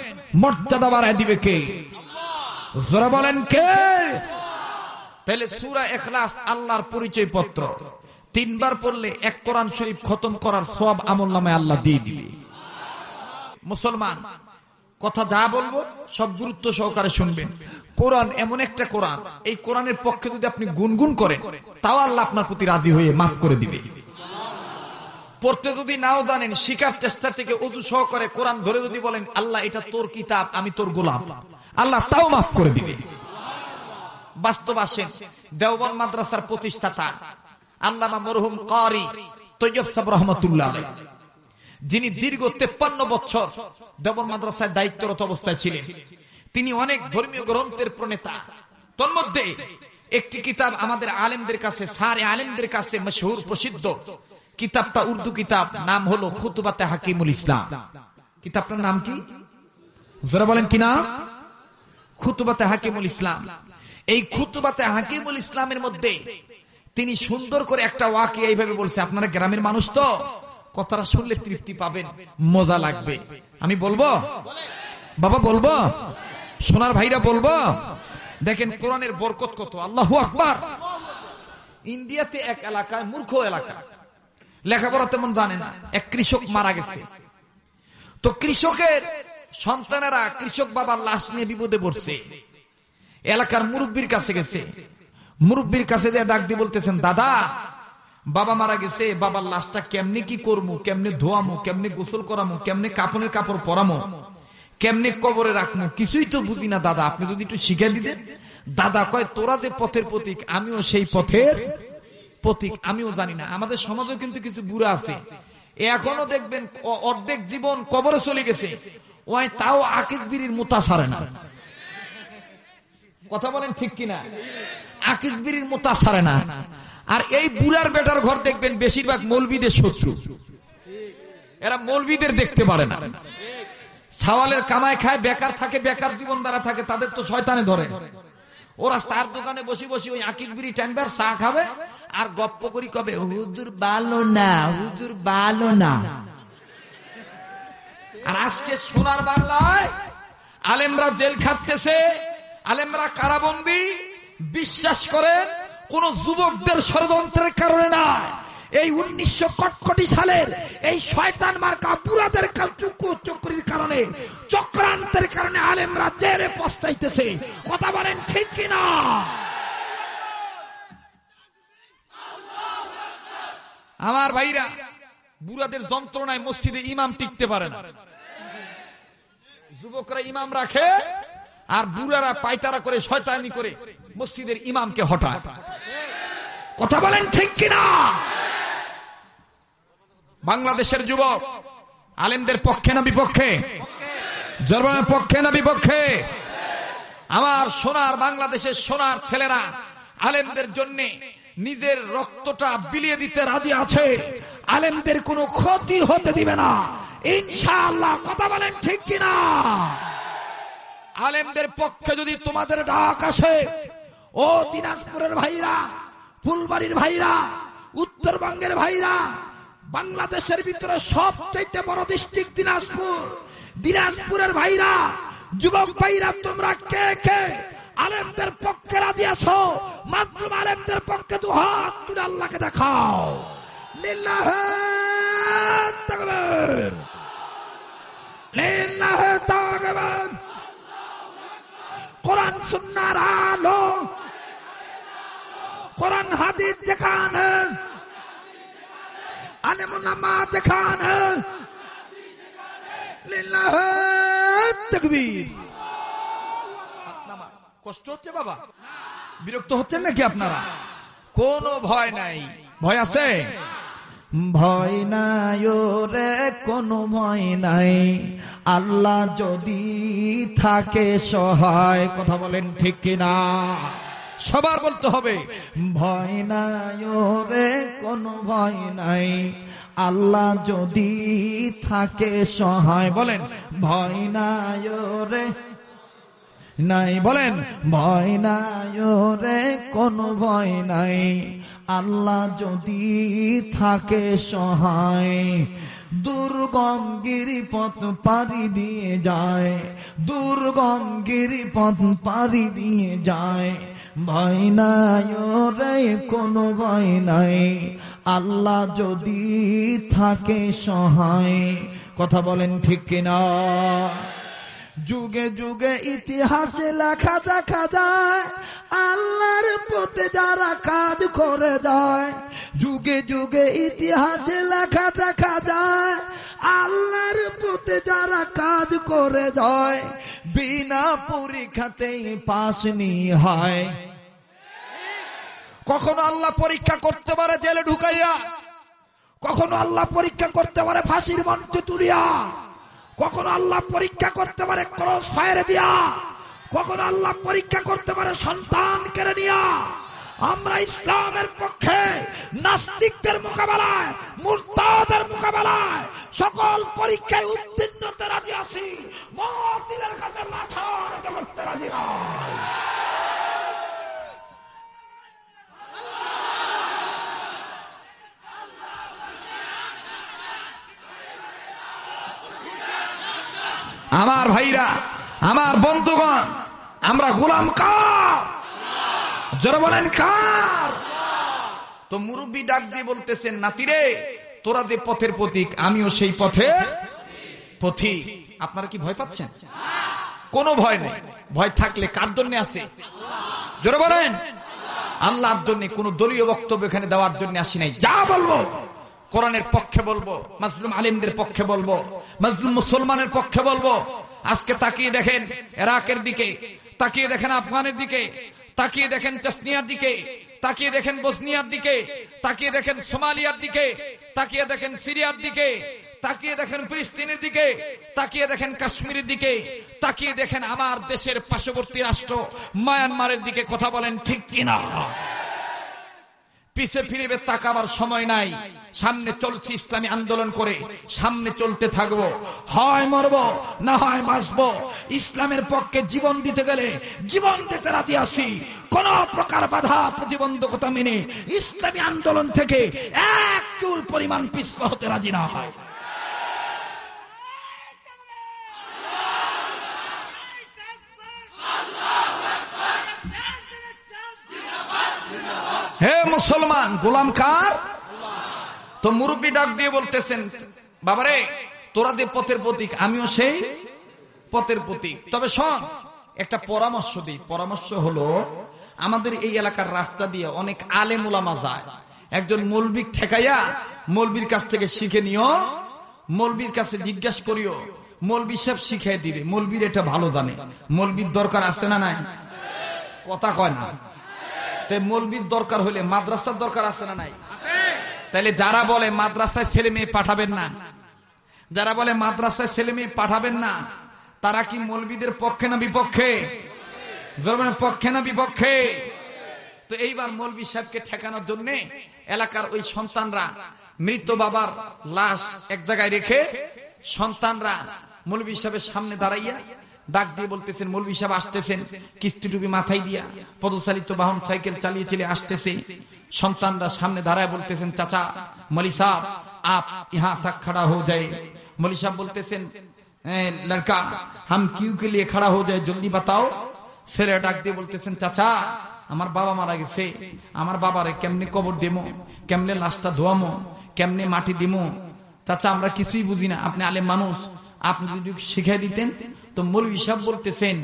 মর্যাদা বাড়ায় দিবে কে? জোরে বলেন কে? তাহলে সূরা ইখলাস আল্লাহর পরিচয় পত্র, 3 বার পড়লে এক কোরআন শরীফ খতম করার সওয়াব আমলনামায় আল্লাহ দিয়ে দিবে। মুসলমান, কথা যা বলবো সব গুরুত্ব সহকারে শুনবেন। কোরআন এমন একটা কোরআন, এই কোরআনের পক্ষে যদি আপনি গুনগুন করেন, তাও আল্লাহ আপনার প্রতি রাজি হয়ে মাফ করে দিবে। পড়তে যদি নাও জানেন, শিকার চেষ্টা থেকে ওযু সহকারে কোরআন ধরে যদি বলেন, আল্লাহ এটা তোর কিতাব, আমি তোর গোলাম, আল্লাহ তাও মাফ করে দিবে। বাস্তব আসেন, দেওবন্দ মাদ্রাসার প্রতিষ্ঠাতা আল্লামা মরহুম কারি তৈয়ব সাহেব রহমাতুল্লাহ আলাইহি, যিনি দীর্ঘ 53 বছর দেওবন্দ মাদ্রাসায় দায়িত্বরত অবস্থায় ছিলেন, তিনি অনেক ধর্মীয় গ্রন্থের প্রণেতা। তন্মধ্যে একটি কিতাব আমাদের আলেমদের কাছে, সারে আলেমদের কাছে মশহুর প্রসিদ্ধ কিতাবটা উর্দু কিতাব, নাম হলো খুতবাতে হাকিমুল ইসলাম। কিতাবটার নাম কি? যারা বলেন কি নাম? খুতবাতে হাকিমুল ইসলাম। এই খুতবাতে হাকিমুল ইসলামের মধ্যে তিনি সুন্দর করে একটা ওয়াকিয়া এইভাবে বলছে, আপনারা গ্রামের মানুষ তো, কথাটা শুনলে তৃপ্তি পাবেন, মজা লাগবে। আমি বলবো বাবা, বলবো সোনার ভাইরা, বলবো। দেখেন কোরআনের বরকত কত। আল্লাহু আকবার। ইন্ডিয়াতে এক এলাকায়, মূর্খ এলাকা, লেখাপড়া তেমন জানে না, এক কৃষক মারা গেছে। তো কৃষকের সন্তানেরা কৃষক বাবার লাশ নিয়ে বিপদে পড়ছে। এলাকার মুরব্বীর কাছে গেছে, মুরব্বীর কাছে দিয়ে ডাক দিয়ে বলতেছেন, দাদা বাবা মারা গেছে, বাবার লাশটা কেমনে কি করবো, কেমনে ধোয়ামো, কেমনে গোসল করামো, কেমনে কাপড়ের কাপড় পরামো, কেমনে কবরে রাখবো, কিছুই তো বুঝি না দাদা, আপনি যদি একটু শিখিয়ে দিতেন। দাদা কয়, তোরা যে পথের প্রতীক, আমিও সেই পথের প্রতীক, আমিও জানি না। আমাদের সমাজেও কিন্তু কিছু বুড়া আছে, এখনো দেখবেন অর্ধেক জীবন কবরে চলে গেছে, ওই তাও আকিজ বিড়ির মুতা ছাড়ে না। কথা বলেন ঠিক কিনা? আকিজ বিড়ির মুতা ছাড়ে না। আর এই বুড়ার বেটার ঘর দেখবেন বেশিরভাগ মৌলবীদের শত্রু, এরা মৌলবীদের দেখতে পারে না। সাওয়ালের কামায় খায়, বেকার থাকে, বেকার জীবন দ্বারা থাকে, তাদের তো শয়তানে ধরে। ওরা চার দোকানে বসে বসে ওই আকিজ বিড়ি টানবার চা খাবে আর গপ্প করি কবে, হুজুর ভালো না, হুজুর ভালো না। আর আজকে সোনার বাংলায় আলেমরা জেল খাটতেছে, আলেমরা কারাবন্দী। বিশ্বাস করেন, কোন যুবকদের ষড়যন্ত্রের কারণে না, এই 1961 সালের এই শয়তান মার্কা বুড়াদের চক্রের কারণে, চক্রান্তের কারণে আলেমরা জেলে পস্তাইতেছে। কথা বলেন ঠিক কিনা? আমার ভাইরা, বুড়াদের যন্ত্রণায় মসজিদে ইমাম টিকতে পারে না। যুবকরা ইমাম রাখে আর বুড়ারা পায়তারা করে, শয়তানি করে মসজিদের ইমামকে হটায়। কথা বলেন ঠিক কিনা? বাংলাদেশের যুবক আলেমদের পক্ষে না বিপক্ষে? জনগণের পক্ষে না বিপক্ষে? আমার সোনার বাংলাদেশের সোনার ছেলেরা আলেমদের জন্য নিজের রক্তটা বিলিয়ে দিতে রাজি আছে। আলেমদের কোনো ক্ষতি হতে দিবে না ইনশাআল্লাহ। কথা বলেন ঠিক কিনা? আলেমদের পক্ষে যদি তোমাদের ডাক আসে, ও দিনাজপুরের ভাইরা, ফুলবাড়ির ভাইরা, উত্তরবঙ্গের ভাইরা, বাংলাদেশের ভিতরে সবচেয়ে বড় ডিস্ট্রিক্ট দিনাজপুর, দিনাজপুরের ভাইরা, যুবক ভাইরা, তোমরা কে কে আলেমদের পক্ষে রাজি আছো? মাতলুম আলেমদের পক্ষে দু হাত তুলে আল্লাহকে দেখাও। লিল্লাহি তাকবীর, লিল্লাহি তাকবীর। কোরআন সুন্নাহর আলো, কোরআন হাদিস যেখানে, আলেম উলামা যেখানে, লিল্লাহি তাকবীর। কষ্ট হচ্ছে বাবা? বিরক্ত হচ্ছেন নাকি আপনারা? কোনো ভয় নাই। ভয় আছে? ভয় নাই রে, কোনো ভয় নাই, আল্লাহ যদি থাকে সহায়। কথা বলেন ঠিক কিনা? সবার বলতে হবে ভয় নাই রে, কোনো ভয় নাই, আল্লাহ যদি থাকে সহায়। বলেন ভয় নাই রে, নাই বলেন ভয় নাই রে, কোনো ভয় নাই, আল্লাহ যদি থাকে সহায়। দুর্গম গিরিপথ পাড়ি দিয়ে যায়, দুর্গম গিরিপথ পাড়ি দিয়ে যায়, ভয় নাই রে, কোনো ভয় নাই, আল্লাহ যদি থাকে সহায়। কথা বলেন ঠিক কিনা? যুগে যুগে ইতিহাসে লেখা দেখা যায়, আল্লাহর পথে যারা কাজ করে যায়। যুগে যুগে ইতিহাসে লেখা দেখা যায়, আল্লাহর পথে যারা কাজ করে যায়, বিনা পরীক্ষাতেই পাস নিয়ে হয়। কখনো আল্লাহ পরীক্ষা করতে পারে জেলে ঢুকাইয়া, কখনো আল্লাহ পরীক্ষা করতে পারে ফাঁসির মঞ্চে তুলিয়া, কখনো আল্লাহ পরীক্ষা করতে পারে ক্রস ফায়ারে দিয়া, কখনো আল্লাহ পরীক্ষা করতে পারে সন্তান কেড়ে নিয়া। আমরা ইসলামের পক্ষে নাস্তিকদের মোকাবেলায়, মুরতাদের মোকাবেলায় সকল পরীক্ষায় উত্তীর্ণ হতে রাজি আছি। মুতিলের কাছে মাথা নত করতে রাজি নয়। আমার ভাইরা, আমার বন্ধুগণ, আমরা গোলাম কার? যারা বলেন কার? তো মুরব্বী ডাক দিয়ে বলতেছেন, নাতিরে, তোরা যে পথের প্রতীক, আমিও সেই পথের পথিক। আপনারা কি ভয় পাচ্ছেন? কোনো ভয় নেই। ভয় থাকলে কার জন্য আছে? যারা বলেন আল্লাহর জন্য। কোন দলীয় বক্তব্য এখানে দেওয়ার জন্য আসি নাই। যা বলবো কোরআনের পক্ষে বলবো, মাজলুম আলেমদের পক্ষে বলবো, মাজলুম মুসলমানের পক্ষে বলবো। আজকে তাকিয়ে দেখেন ইরাকের দিকে, তাকিয়ে দেখেন আফগানের দিকে, তাকিয়ে দেখেন চেচনিয়ার দিকে, তাকিয়ে দেখেন বসনিয়ার দিকে, তাকিয়ে দেখেন সোমালিয়ার দিকে, তাকিয়ে দেখেন সিরিয়ার দিকে, তাকিয়ে দেখেন ফিলিস্তিনের দিকে, তাকিয়ে দেখেন কাশ্মীরের দিকে, তাকিয়ে দেখেন আমার দেশের পার্শ্ববর্তী রাষ্ট্র মায়ানমারের দিকে। কথা বলেন ঠিক কিনা? পিছে ফিরে তাকাবার সময় নাই। সামনে চলছি ইসলামী আন্দোলন করে, সামনে চলতে থাকবো। হয় মরবো, না হয় বাঁচবো। ইসলামের পক্ষে জীবন দিতে গেলে জীবন দিতে রাজি আছি। কোন প্রকার বাধা প্রতিবন্ধকতা মেনে ইসলামী আন্দোলন থেকে এক চুল পরিমাণ পিছপা হতে রাজি না হয়। হে মুসলমান, গোলাম কার? তো মুরব্বী ডাক দিয়ে বলতেছেন, বাবারে, তোরা যে পথের প্রতীক, আমিও সেই পথের প্রতীক। তবে শোন, একটা পরামর্শ দিই। পরামর্শ হলো, আমাদের এই এলাকার রাস্তা দিয়ে অনেক আলেম উলামা যায়। একজন মৌলবী ঠেকাইয়া মৌলবীর কাছ থেকে শিখে নিও, মৌলবীর কাছে জিজ্ঞাসা করিও, মৌলবী সাহেব শিখাই দিবে। মৌলবীর এটা ভালো জানে। মৌলবীর দরকার আছে না নাই? কথা কয় না। মৌলবীর দরকার হলে মাদ্রাসার দরকার আছে না নাই? তাহলে যারা বলে মাদ্রাসায় ছেলে মেয়ে পাঠাবেন না, যারা বলে মাদ্রাসায় ছেলে মেয়ে পাঠাবেন না, তারা কি মৌলবীদের পক্ষে না বিপক্ষে? পক্ষে না বিপক্ষে? তো এইবার মৌলবী সাহেবকে ঠেকানোর জন্য এলাকার ওই সন্তানরা মৃত বাবার লাশ এক জায়গায় রেখে সন্তানরা মৌলবী সাহেবের সামনে দাঁড়াইয়া ডাক দিয়ে বলতেছেন, মৌলবী সাহেব আসতেছেন, কিস্তি টুপি মাথায় দিয়া পদচালিত বাহন সাইকেল চালিয়ে চলে আসতেছে। সন্তানরা সামনে দাঁড়ায় বলতেছেন, চাচা मौलवी साहब आप यहाँ तक खड़ा हो जाए। मौलवी साहब बोलतेছেন, लड़का हम क्यों के लिए खड़ा हो जाए, जल्दी बताओ। ছেলে ডাক দিয়ে বলতেছেন, চাচা আমার বাবা মারা গেছে, আমার বাবারে কেমনে কবর দেবো, কেমনে লাশটা ধোয়ামো, কেমনে মাটি দিমো, চাচা আমরা কিছুই বুঝি না, আপনি আলেম মানুষ, আপনি যদি শিখিয়ে দিতেন। তো মৌলবী সাহেব বলতেছেন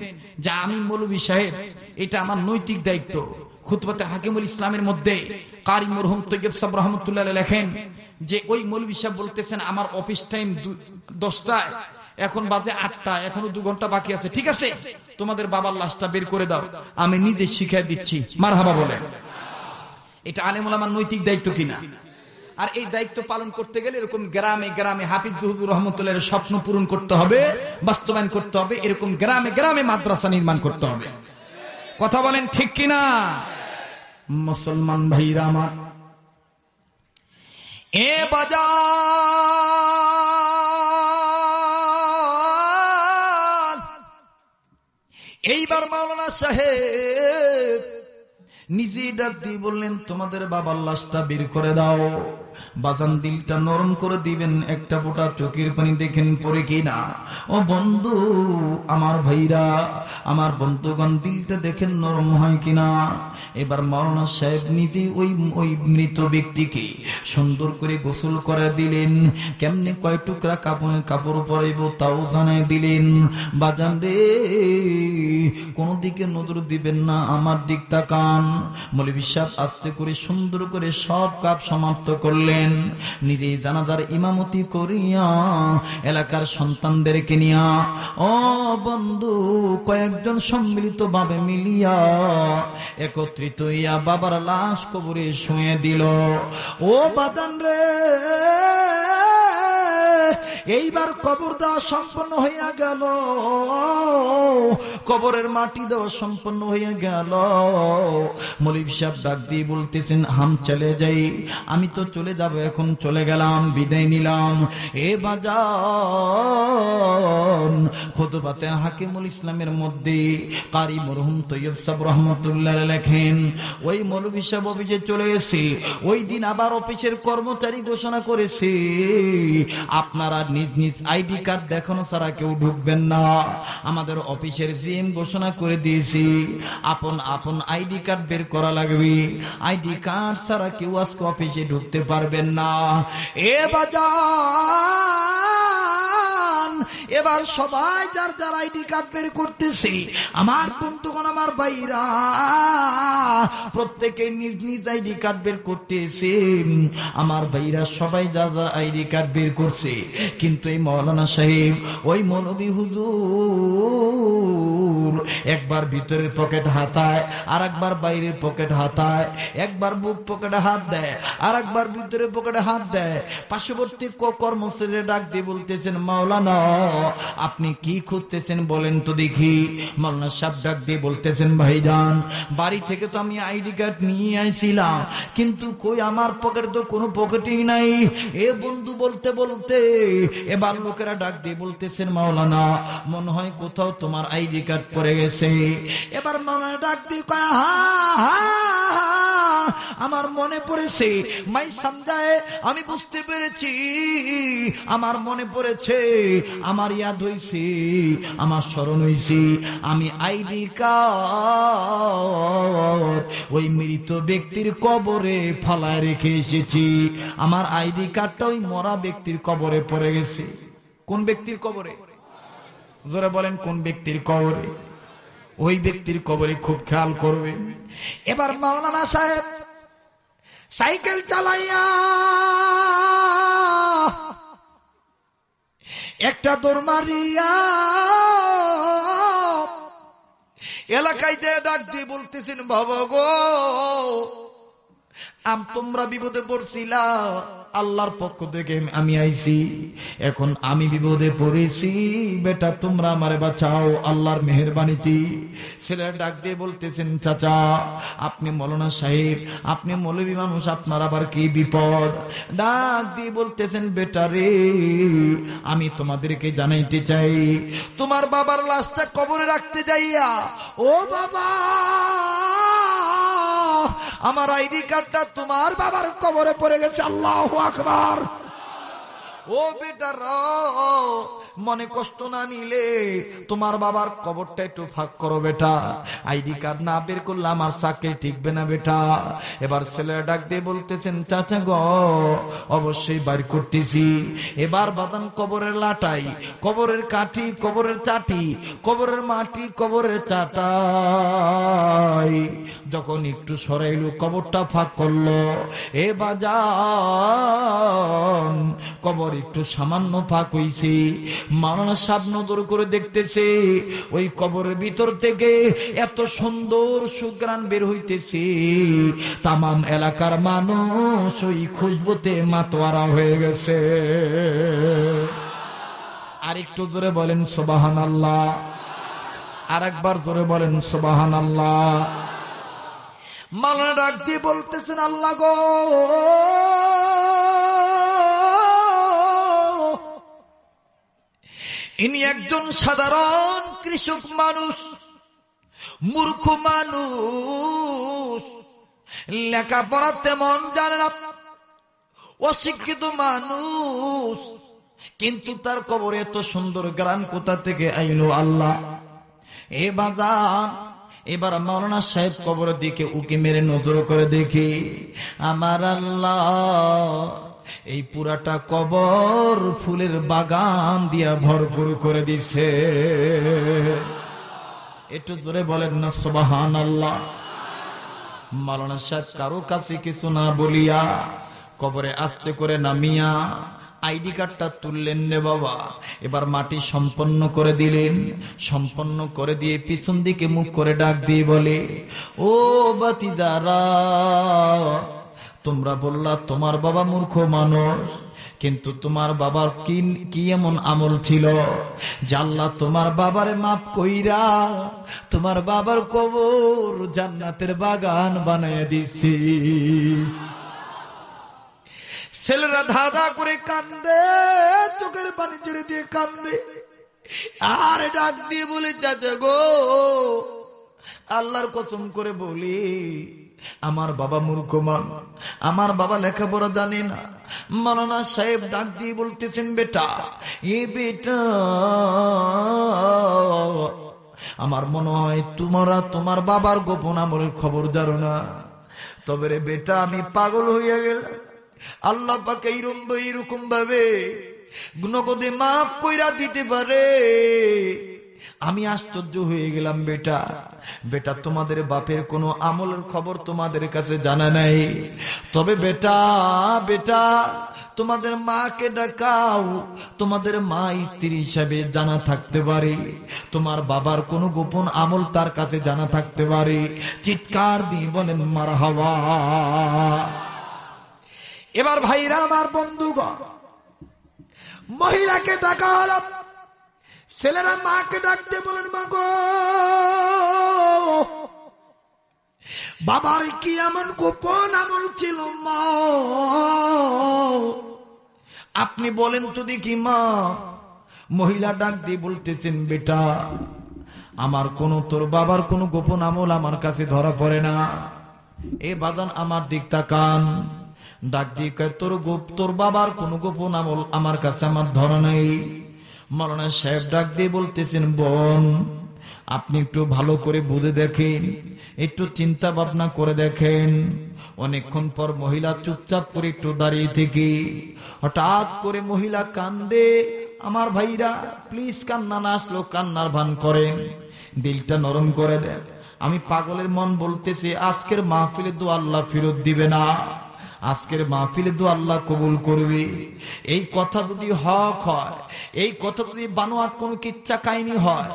যে আমি মৌলবী সাহেব, এটা আমার নৈতিক দায়িত্ব। খুতবাতে হাকিমুল ইসলামের মধ্যে কারি মরহুম তৈয়ব সাহেব রহমতুল্লাহ লেখেন যে ওই মৌলবী সাহেব বলতেছেন আমার অফিস টাইম 10টায়, এখন বাজে 8টা, এখনো 2 ঘন্টা বাকি আছে, ঠিক আছে তোমাদের বাবার লাশটা বের করে দাও, আমি নিজে শিখিয়ে দিচ্ছি। মারহাবা বলে। এটা আলেম ওলামার নৈতিক দায়িত্ব কিনা? আর এই দায়িত্ব পালন করতে গেলে এরকম গ্রামে গ্রামে হাফিজ হুজুর রহমতুল্লাহের স্বপ্ন পূরণ করতে হবে, বাস্তবায়ন করতে হবে, এরকম গ্রামে গ্রামে মাদ্রাসা নির্মাণ করতে হবে। কথা বলেন ঠিক কিনা? মুসলমান ভাইরা আমার, এ বাজার এইবার মাওলানা সাহেব নিজে ডাক দিয়ে বললেন, তোমাদের বাবার লাশটা বের করে দাও। বাজান দিলটা নরম করে দিবেন, একটা ফোঁটা চোখের পানি দেখেন পরে কিনা। ও বন্ধু আমার ভাইরা, আমার বন্ধুগণ, দিলটা দেখেন নরম হয় কিনা। এবার মাওলানা সাহেব নিজে ওই মৃত ব্যক্তিকে সুন্দর করে গোসল করে দিলেন। কেমনে কয় টুকরা কাপড় পরাইব তাও জানাই দিলেন। বাজান রে, কোন দিকে নজর দিবেন না, আমার দিক তাকান। মৌলবী সাহেব আস্তে করে সুন্দর করে সব কাজ সমাপ্ত করলেন। নিজে জানাজার ইমামতি করিয়া এলাকার সন্তানদেরকে নিয়া, ও বন্ধু, কয়েকজন সম্মিলিত ভাবে মিলিয়া একত্রিত হইয়া বাবার লাশ কবরে শুয়ে দিল। ও বাদান রে, এইবার কবর দেওয়া সম্পন্ন হইয়া গেল, কবরের মাটি দেওয়া সম্পন্ন হইয়া গেল। মৌলবী সাহেব ডাক দিয়ে বলতেছেন, হাম চলে যাই, আমি তো চলে যাব, এখন চলে গেলাম, বিদায় নিলাম। এ বাজান খুতবাতে হাকিমুল ইসলামের মধ্যে কারি মরহুম তৈয়ব সাহেব রহমতুল্লাহ লেখেন, ওই মৌলবী সাহেব অফিসে চলে এসে ওই দিন আবার অফিসের কর্মচারী ঘোষণা করেছে, আপনারা নিজ নিজ আইডি কার্ড দেখানো ছাড়া কেউ ঢুকবেন না। আমাদের অফিসের জিএম ঘোষণা করে দিয়েছি, আপন আপন আইডি কার্ড বের করা লাগবে, আইডি কার্ড ছাড়া কেউ আজকে অফিসে ঢুকতে পারবেন না। এ বাজান, এবার সবাই যার যার আইডি কার্ড বের করতেছে। আমার বন্ধুগণ, আমার ভাইরা, প্রত্যেকে নিজ নিজ আইডি কার্ড বের করতেছে। আমার ভাইরা সবাই যার যার আইডি কার্ড বের করছে, কিন্তু এই মাওলানা সাহেব, ওই মৌলবী হুজুর একবার ভিতরের পকেট হাতায়, আর একবার বাইরের পকেট হাতায়, একবার বুক পকেটে হাত দেয়, আর একবার ভিতরের পকেটে হাত দেয়। পার্শ্ববর্তী কর্মচারী ডাক দিয়ে বলতেছেন, মাওলানা আপনি কি খুঁজতেছেন বলেন তো দেখি। মাওলানা সাহেব ডাক দিয়ে বলতেছেন, ভাইজান বাড়ি থেকে তো আমি আইডি কার্ড নিয়ে আইছিলাম, কিন্তু কই আমার পকেটে তো কোনো পকেটেই নাই। এ বন্ধু বলতে বলতে এবার লোকেরা ডাক দিয়ে বলতেছেন, মাওলানা মনে হয় কোথাও তোমার আইডি কার্ড পড়ে গেছে। এবার মাওলানা ডাক দিয়ে কয়, আমার মনে পড়েছে, মাই সমঝায়, আমি বুঝতে পেরেছি, আমার মনে পড়েছে, আমার ইয়াদ হইছে, আমার স্মরণ হইছে, আমি আইডি কার্ড ওই মৃত ব্যক্তির কবরে ফালায় রেখে এসেছি। আমার আইডি কার্ডটা ওই মরা ব্যক্তির কবরে পড়ে গেছে। কোন ব্যক্তির কবরে? জোরে বলেন, কোন ব্যক্তির কবরে? ওই ব্যক্তির কবরে খুব খেয়াল করবেন। এবার মাওলানা সাহেব সাইকেল চালাইয়া একটা দৌড় মারিয়া এলাকায় যে ডাক দিয়ে বলতেছেন, বাবা গো, তোমরা বিপদে পড়ছিলা, আল্লাহর পক্ষ থেকে আমি আইছি, এখন আমি বিপদে পড়েছি, বেটা তোমরা আমারে বাঁচাও আল্লাহর মেহেরবানিতে। ছেলেরা ডাক দিয়ে বলতেছেন, চাচা আপনি মৌলানা সাহেব, আপনি মৌলবী মানুষ, আপনার আবার কি বিপদ? ডাক দিয়ে বলতেছেন, বেটা রে আমি তোমাদেরকে জানাইতে চাই, তোমার বাবার লাশটা কবরে রাখতে যাইয়া, ও বাবা আমার আইডি কার্ডটা তোমার বাবার কবরে পড়ে গেছে। আল্লাহু আকবার। ও বেটার মনে কষ্ট না নিলে তোমার বাবার কবরটা একটু ফাঁক করো বেটা, আইডি কার্ড না বের করলে আমার চাকরি টিকবে না বেটা। এবার ছেলেরা ডাক দিয়ে বলতেছেন, চাচা গো অবশ্যই বাইর করতেছি। এবার বাদান কবরের লাটাই, কবরের কাঠি, কবরের চাটি, কবরের মাটি, কবরের চাটাই যখন একটু সরাইলো, কবরটা ফাঁক করলো। এ বাজান কবর একটু সামান্য ফাঁক হইছে। মাওলানা সাহেব নজর করে দেখতেছে, ওই কবরের ভিতর থেকে এত সুন্দর সুঘ্রাণ বের হইতেছে, তামাম এলাকার মানুষ ওই খুশবুতে মাতোয়ারা হয়ে গেছে। আর একটু জোরে বলেন সুবহানাল্লাহ, আর একবার জোরে বলেন সুবহানাল্লাহ। মাওলানা ডাক দিয়ে বলতেছেন, আল্লাহ গো ইনি একজন সাধারণ কৃষক মানুষ, মূর্খ মানুষ, লেখাপড়া তেমন জানে না, অশিক্ষিত মানুষ, কিন্তু তার কবরে এত সুন্দর গান কোথা থেকে আইলো আল্লাহ? এ বাজান এবার মাওলানা সাহেব কবরের দিকে উকি মেরে নজর করে দেখি, আমার আল্লাহ এই পুরাটা কবর ফুলের বাগান দিয়া ভরপুর করে দিছে। একটু জোরে বলেন না সুবহানাল্লাহ। মাওলানা সাহেব কারো কাছে কিছু না বলিয়া কবরে আস্তে করে নামিয়া আইডি কার্ডটা তুললেন রে বাবা। এবার মাটি সম্পন্ন করে দিলেন, সম্পন্ন করে দিয়ে পিছন দিকে মুখ করে ডাক দিয়ে বলে, ও বাতিজারা তোমরা বললা তোমার বাবা মূর্খ মানুষ, কিন্তু তোমার বাবার কি এমন আমল ছিল যে আল্লাহ তোমার বাবারে মাফ কইরা তোমার বাবার কবর জান্নাতের বাগান বানায় দিছি। ছেলেরা ধাঁধা করে কান্দে, চোখের পানি ছেড়ে দিয়ে কান্দে, আর ডাক দিয়ে বলে, চাচা গো আল্লাহর কসম করে বলি আমার বাবা মূর্খ মানুষ, আমার বাবা লেখাপড়া জানে না। মাওলানা সাহেব ডাক দিয়ে বলতেছেন, বেটা এ বেটা আমার মনে হয় তোমরা তোমার বাবার গোপন আমলের খবর জানো না। তবে রে বেটা আমি পাগল হইয়া গেলাম, আল্লাহ পাক এইরকম ভাবে নগদে মাফ কইরা দিতে পারে। আমি আশ্চর্য হয়ে গেলাম। বেটা বেটা তোমাদের বাপের কোনো আমলের খবর তোমাদের কাছে জানা নাই, তবে বেটা বেটা তোমাদের মাকে ডাকাও, তোমাদের মা স্ত্রী হিসাবে জানা থাকতে পারে, তোমার বাবার কোনো গোপন আমল তার কাছে জানা থাকতে পারে। চিৎকার দিয়ে বলেন মারহাবা। এবার ভাইরা আমার বন্ধুগণ, মহিলাকে ডাকা হলো, ছেলেরা মাকে ডাকতে বলেন, মা গো বাবার কি এমন গোপন আমল ছিল মা, আপনি বলেন তো দেখি মা। মহিলা ডাক দিয়ে বলতেছেন, বেটা আমার তোর বাবার কোনো গোপন আমল আমার কাছে ধরা পড়ে না। এ বাজান আমার দিক তাকান, ডাক দিয়ে কয়, তোর বাবার কোনো গোপন আমল আমার কাছে আমার ধরা নাই। মাওলানা সাহেব ডাক দিয়ে বলতেছেন, বোন আপনি একটু ভালো করে বুঝে দেখেন, একটু চিন্তা ভাবনা করে দেখেন। অনেকক্ষণ পর মহিলা চুপচাপ করে একটু দাঁড়িয়ে থেকে হঠাৎ করে মহিলা কান্দে। আমার ভাইরা প্লিজ কান্না না আসলো কান্নার ভান করেন, দিলটা নরম করে দেন। আমি পাগলের মন বলতেছে, আজকের মাহফিলে তো আল্লাহ ফেরত দিবে না, আজকের মাহফিলে তো আল্লাহ কবুল করবে। এই কথা যদি হক হয়, এই কথা যদি বানোয়াট কোনো কিচ্ছা কাহিনী হয়,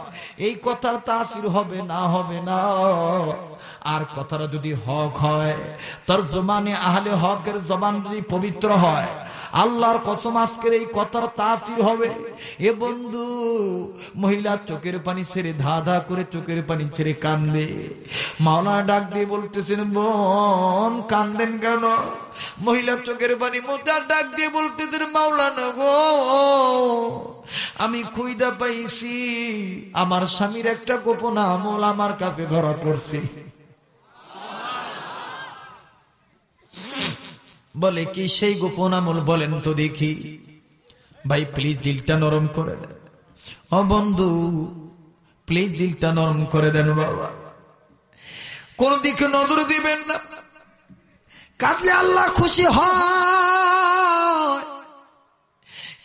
এই কথার তাসির হবে না, হবে না। আর কথাটা যদি হক হয়, তার জবানে আহলে হকের জবান যদি পবিত্র হয়, আল্লাহর কসম আজকের এই কথার তাসির হবে। এ বন্ধু, মহিলা চোখের পানি ছেড়ে ধা ধা করে চোখের পানি ছেড়ে কান্দে। মাওলানা ডাক দিয়ে বলতেছেন, বোন কান্দেন কেন? মহিলা চোখের পানি মোটা ডাক দিয়ে বলতেছেন, মাওলানা গো, আমি খুইদা পাইছি, আমার স্বামীর একটা গোপন আমল আমার কাছে ধরা পড়ছে। বলে কি সেই গোপন আমল? বলেন তো দেখি। ভাই প্লিজ দিলটা নরম করে দেন। ও বন্ধু প্লিজ দিলটা নরম করে দেন বাবা, কোন দিকে নজর দিবেন না। কাঁদলে আল্লাহ খুশি হয়,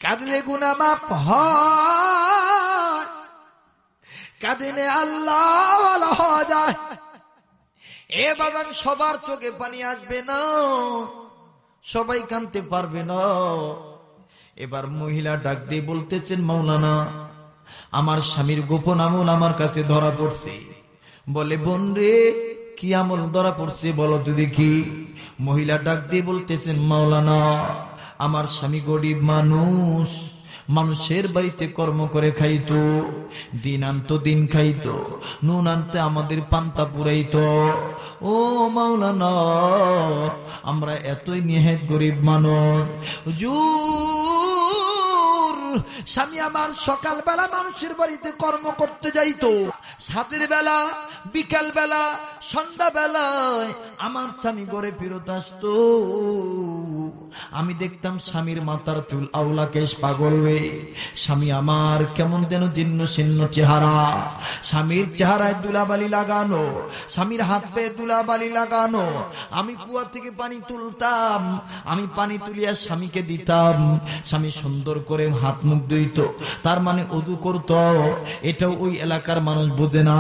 কাঁদলে গুনাহ মাফ হয়, কাঁদলে আল্লাহ ভালো হয়ে যায়। এ বাগান সবার চোখে পানি আসবে না, সবাই কাঁদতে পারবে না। এবার মহিলা ডাক দিয়ে বলতেছেন, মাওলানা আমার স্বামীর গোপন আমল আমার কাছে ধরা পড়ছে। বলে বোন রে, কি আমল ধরা পড়ছে বলো তো দেখি। মহিলা ডাক দিয়ে বলতেছেন, মাওলানা আমার স্বামী গরিব মানুষ, মানুষের বাড়িতে কর্ম করে খাইতো, দিন আনতো দিন খাইতো, নুন আনতে আমাদের পান্তা পুরাইতো। ও মাওলানা আমরা এতই নিহাত গরিব মানুষ। হুজুর স্বামী আমার সকাল বেলা মানুষের বাড়িতে কর্ম করতে যাইতো, সাতের বেলা বিকাল বেলা সন্ধ্যা বেলায় আমার স্বামী ঘরে ফেরত আসতো। আমি দেখতাম স্বামীর মাথার চুল আওলা কেশ পাগল হয়ে, স্বামী আমার কেমন যেন জীর্ণ শীর্ণ চেহারা, স্বামীর চেহারায় দুলাবালি লাগানো, স্বামীর হাত পায়ে দুলাবালি লাগানো। আমি কুয়া থেকে পানি তুলতাম, আমি পানি তুলিয়া স্বামীকে দিতাম, স্বামী সুন্দর করে হাত মুখ ধুইত, তার মানে ওযু করত। এটাও ওই এলাকার মানুষ বোঝে না,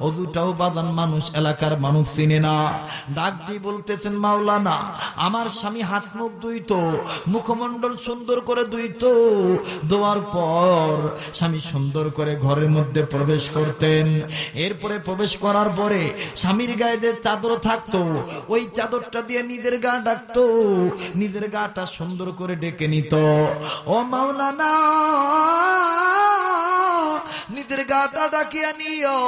ওযুটাও বাজান মানুষ এলাকার মানুষ চিনে না। ডাক দিয়ে বলতেছেন, মাওলানা আমার স্বামী হাত মুখ ধুইত, মুখমণ্ডল সুন্দর করে ধুইত, ধোয়ার পর স্বামী সুন্দর করে ঘরের মধ্যে প্রবেশ করতেন। এরপরে প্রবেশ করার পরে স্বামীর গায়ে যে চাদর থাকতো, ওই চাদরটা দিয়ে নিজের গা ঢাকতো, নিজের গাটা সুন্দর করে ডেকে নিত। ও মাওলানা নিজের গাটা ডাকিয়া নিও।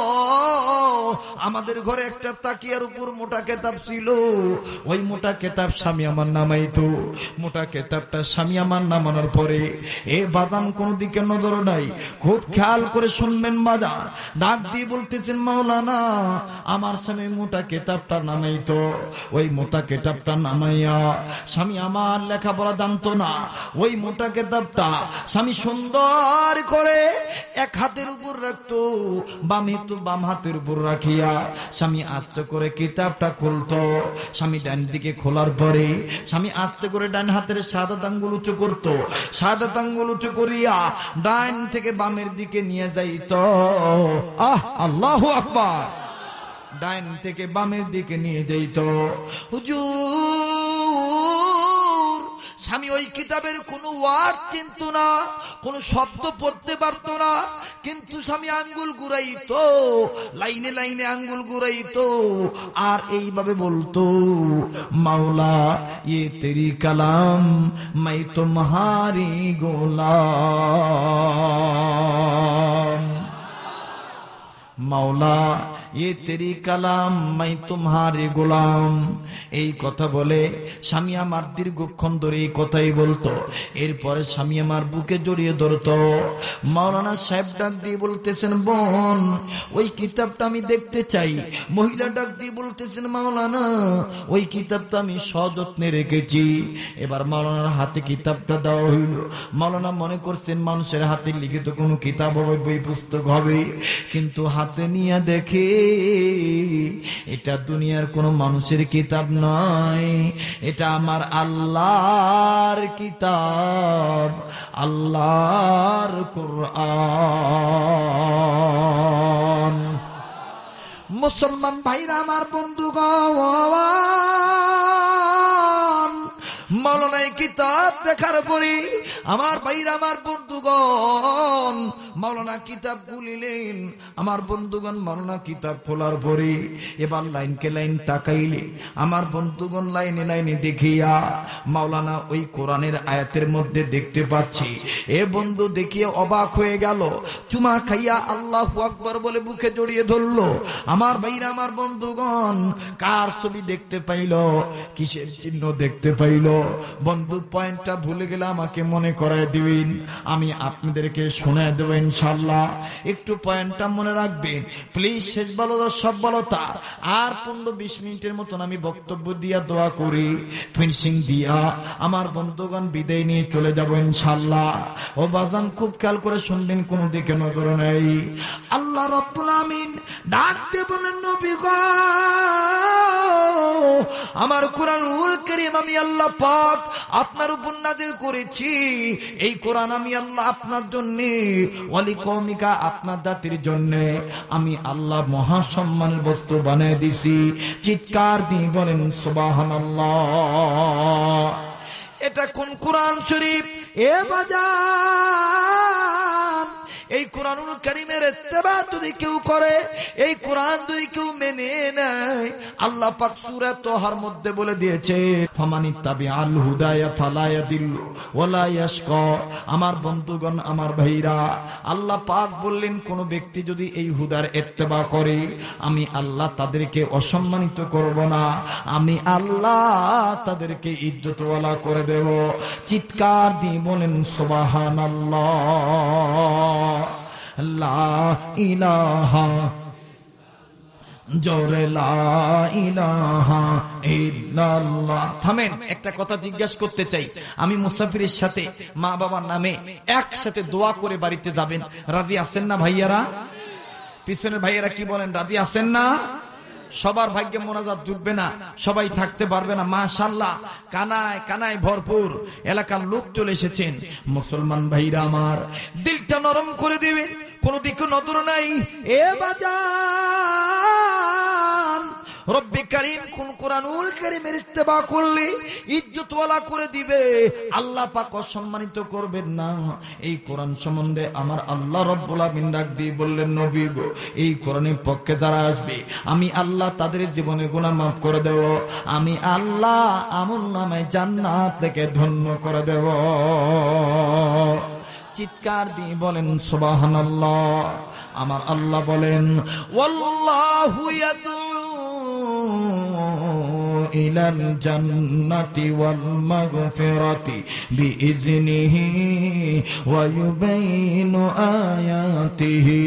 আমাদের ঘরে একটা তাকিয়ার উপর মোটা কেতাব ছিল, ওই মোটা কেতাব স্বামী আমার নামাইতো। মোটা কেতাবটা স্বামী আমার নামানোর পরে এ বাজান কোন দিকে নজর নাই, খুব খেয়াল করে শুনবেন বাজান। ডাক দিয়ে বলতেছেন, মাওলানা আমার স্বামী মোটা কেতাবটা নামাইতো, ওই মোটা কেতাবটা নামাইয়া স্বামী আমার লেখাপড়া জানতো না, ওই মোটা কেতাবটা স্বামী সুন্দর করে এক হাতের উপর রাখতো, বাম হাতের উপর রাখিয়া স্বামী আস্তে করে কিতাবটা খুলতো। স্বামী ডান দিকে খোলার পরে স্বামী আস্তে করে ডান হাতের সাদা আঙ্গুল উঁচু করতো, সাদা আঙ্গুল উঁচু করিয়া ডান থেকে বামের দিকে নিয়ে যাইত। আল্লাহু আকবার। ডান থেকে বামের দিকে নিয়ে যাইত। হুজুর স্বামী ওই কিতাবের কোন ওয়ার্ড চিনতো না, কোন শব্দ পড়তে পারতো না, কিন্তু স্বামী আঙ্গুল ঘুরাইতো, লাইনে লাইনে আঙ্গুল ঘুরাইতো, আর এইভাবে বলতো, মাওলা ये तेरी कलाम मैं तुम्हारी गुलाम, মাওলা ये तेरी कलाम मैं तुम्हारे गुलाम। এই কথা বলে স্বামী আমার দীর্ঘক্ষণ ধরে এই কথাই বলতো। এরপরে স্বামী আমার বুকে জড়িয়ে ধরতো। মাওলানা সাহেব ডাক দিয়ে বলতেছেন, বোন ওই কিতাবটা আমি দেখতে চাই। মহিলা ডাক দিয়ে বলতেছেন, মাওলানা ওই কিতাবটা আমি সযত্নে রেখেছি। এবার মাওলানার হাতে কিতাবটা দেওয়া হইল। মাওলানা মনে করছেন মানুষের হাতে লিখিত কোনো কিতাব হবে, বই পুস্তক হবে, কিন্তু হাতে নিয়ে দেখে এটা দুনিয়ার কোন মানুষের কিতাব নয়, এটা আমার আল্লাহর কিতাব, আল্লাহর কুরআন। মুসলমান ভাইরা আমার, বন্ধুগণ, মাওলানা কিতাব দেখার পরে আমার ভাইরা আমার বন্ধুগণ, মাওলানা কিতাব খুলিলেন। আমার বন্ধুগণ মাওলানা কিতাব খোলার পরে এবার লাইনকে লাইন তাকাইলে আমার বন্ধুগণ লাইনে লাইনে দেখিয়া মাওলানা ওই কোরআনের আয়াতের মধ্যে দেখতে পাচ্ছি। এ বন্ধু দেখিয়ে অবাক হয়ে গেল, চুমা খাইয়া আল্লাহু আকবার বলে বুকে জড়িয়ে ধরলো। আমার ভাইরা, আমার বন্ধুগণ, কার ছবি দেখতে পাইল, কিসের চিহ্ন দেখতে পাইল? বন্ধু পয়েন্টটা ভুলে গেলে আমাকে মনে করায় দিবেন, আমি আপনাদেরকে শোনায় দেব ইনশাআল্লাহ। একটু পয়েন্টটা মনে রাখবেন প্লিজ। শেষ বলো সব বলো তা। আর 15-20 মিনিটের মতন আমি বক্তব্য দিয়া দোয়া করি, ফিনিশিং দিয়া আমার বন্ধুগণ বিদায় নিয়ে চলে যাব ইনশাআল্লাহ। ও বাজান খুব খেয়াল করে শুনবেন, কোন দিকে নজর নেই। আল্লাহ রাব্বুল আমিন ডাকতে বলেন, নবী গো আমার কোরআনুল কারীম আমি আল্লাহ পাক আপনার উপর নাযিল করেছি। এই কোরআন আমি আল্লাহ আপনার জন্য, ওয়ালি কওমিকা আপনার জাতির জন্য আমি আল্লাহ মহা সম্মানের বস্তু বানিয়ে দিছি। চিৎকার দিয়ে বলেন সুবহানাল্লাহ। এটা কোন কোরআন শরীফ? এ বাজান, এই কোরআনুল কারীমের ইত্তেবা যদি কেউ করে, এই কোরআন যদি কেউ মেনে নেয়, আল্লাহ পাক সূরা তোহার মধ্যে বলে দিয়েছে, ফামানিত্তাবিআল হুদায়া ফালা ইয়াদিল্লু ওয়ালা ইয়াশকা। আমার বন্ধুগণ, আমার ভাইরা, আল্লাহ পাক বললেন কোন ব্যক্তি যদি এই হুদার ইত্তেবা করে, আমি আল্লাহ তাদেরকে অসম্মানিত করব না, আমি আল্লাহ তাদেরকে ইজ্জতওয়ালা করে দেব। চিৎকার দিয়ে বলেন সুবহানাল্লাহ। লা ইলাহা, জোরে লা ইলাহা ইল্লাল্লাহ। থামেন, একটা কথা জিজ্ঞাসা করতে চাই। আমি মুসাফিরের সাথে মা বাবার নামে একসাথে দোয়া করে বাড়িতে যাবেন, রাজি আছেন না ভাইয়ারা? পিছনের ভাইয়ারা কি বলেন, রাজি আছেন না? সবার ভাগ্যে মোনাজাত জুটবে না, সবাই থাকতে পারবে না। মাশাআল্লাহ, কানায় কানায় ভরপুর এলাকার লোক চলে এসেছেন। মুসলমান ভাইরা আমার, দিলটা নরম করে দিবে, কোন দিকে নজর নাই। এ বাজান, রব্বে কারীম কোন কোরআনুল কারীমের ইত্তেবা করলে ইজ্জতওয়ালা করে দিবে, আল্লাহ পাক অসম্মানিত করবেন না। এই কোরআন সম্বন্ধে আমার আল্লাহ রব্বুল আমিন ডাক দিয়ে বললেন, নবী গো এই কোরআনের পক্ষে যারা আসবে, আমি আল্লাহ তাদের জীবনের গুনাহ মাফ করে দেব, আমি আল্লাহ আমলনামায় জান্নাত থেকে ধন্য করে দেব। চিৎকার দিয়ে বলেন সুবহানাল্লাহ। আমার আল্লাহ বলেন, ওয়াল্লাহু ইয়াদউ ইলাল জান্নাতি ওয়াল মাগফিরাতি বিইذনিহি ওয়া ইউবাইনু আয়াতিহি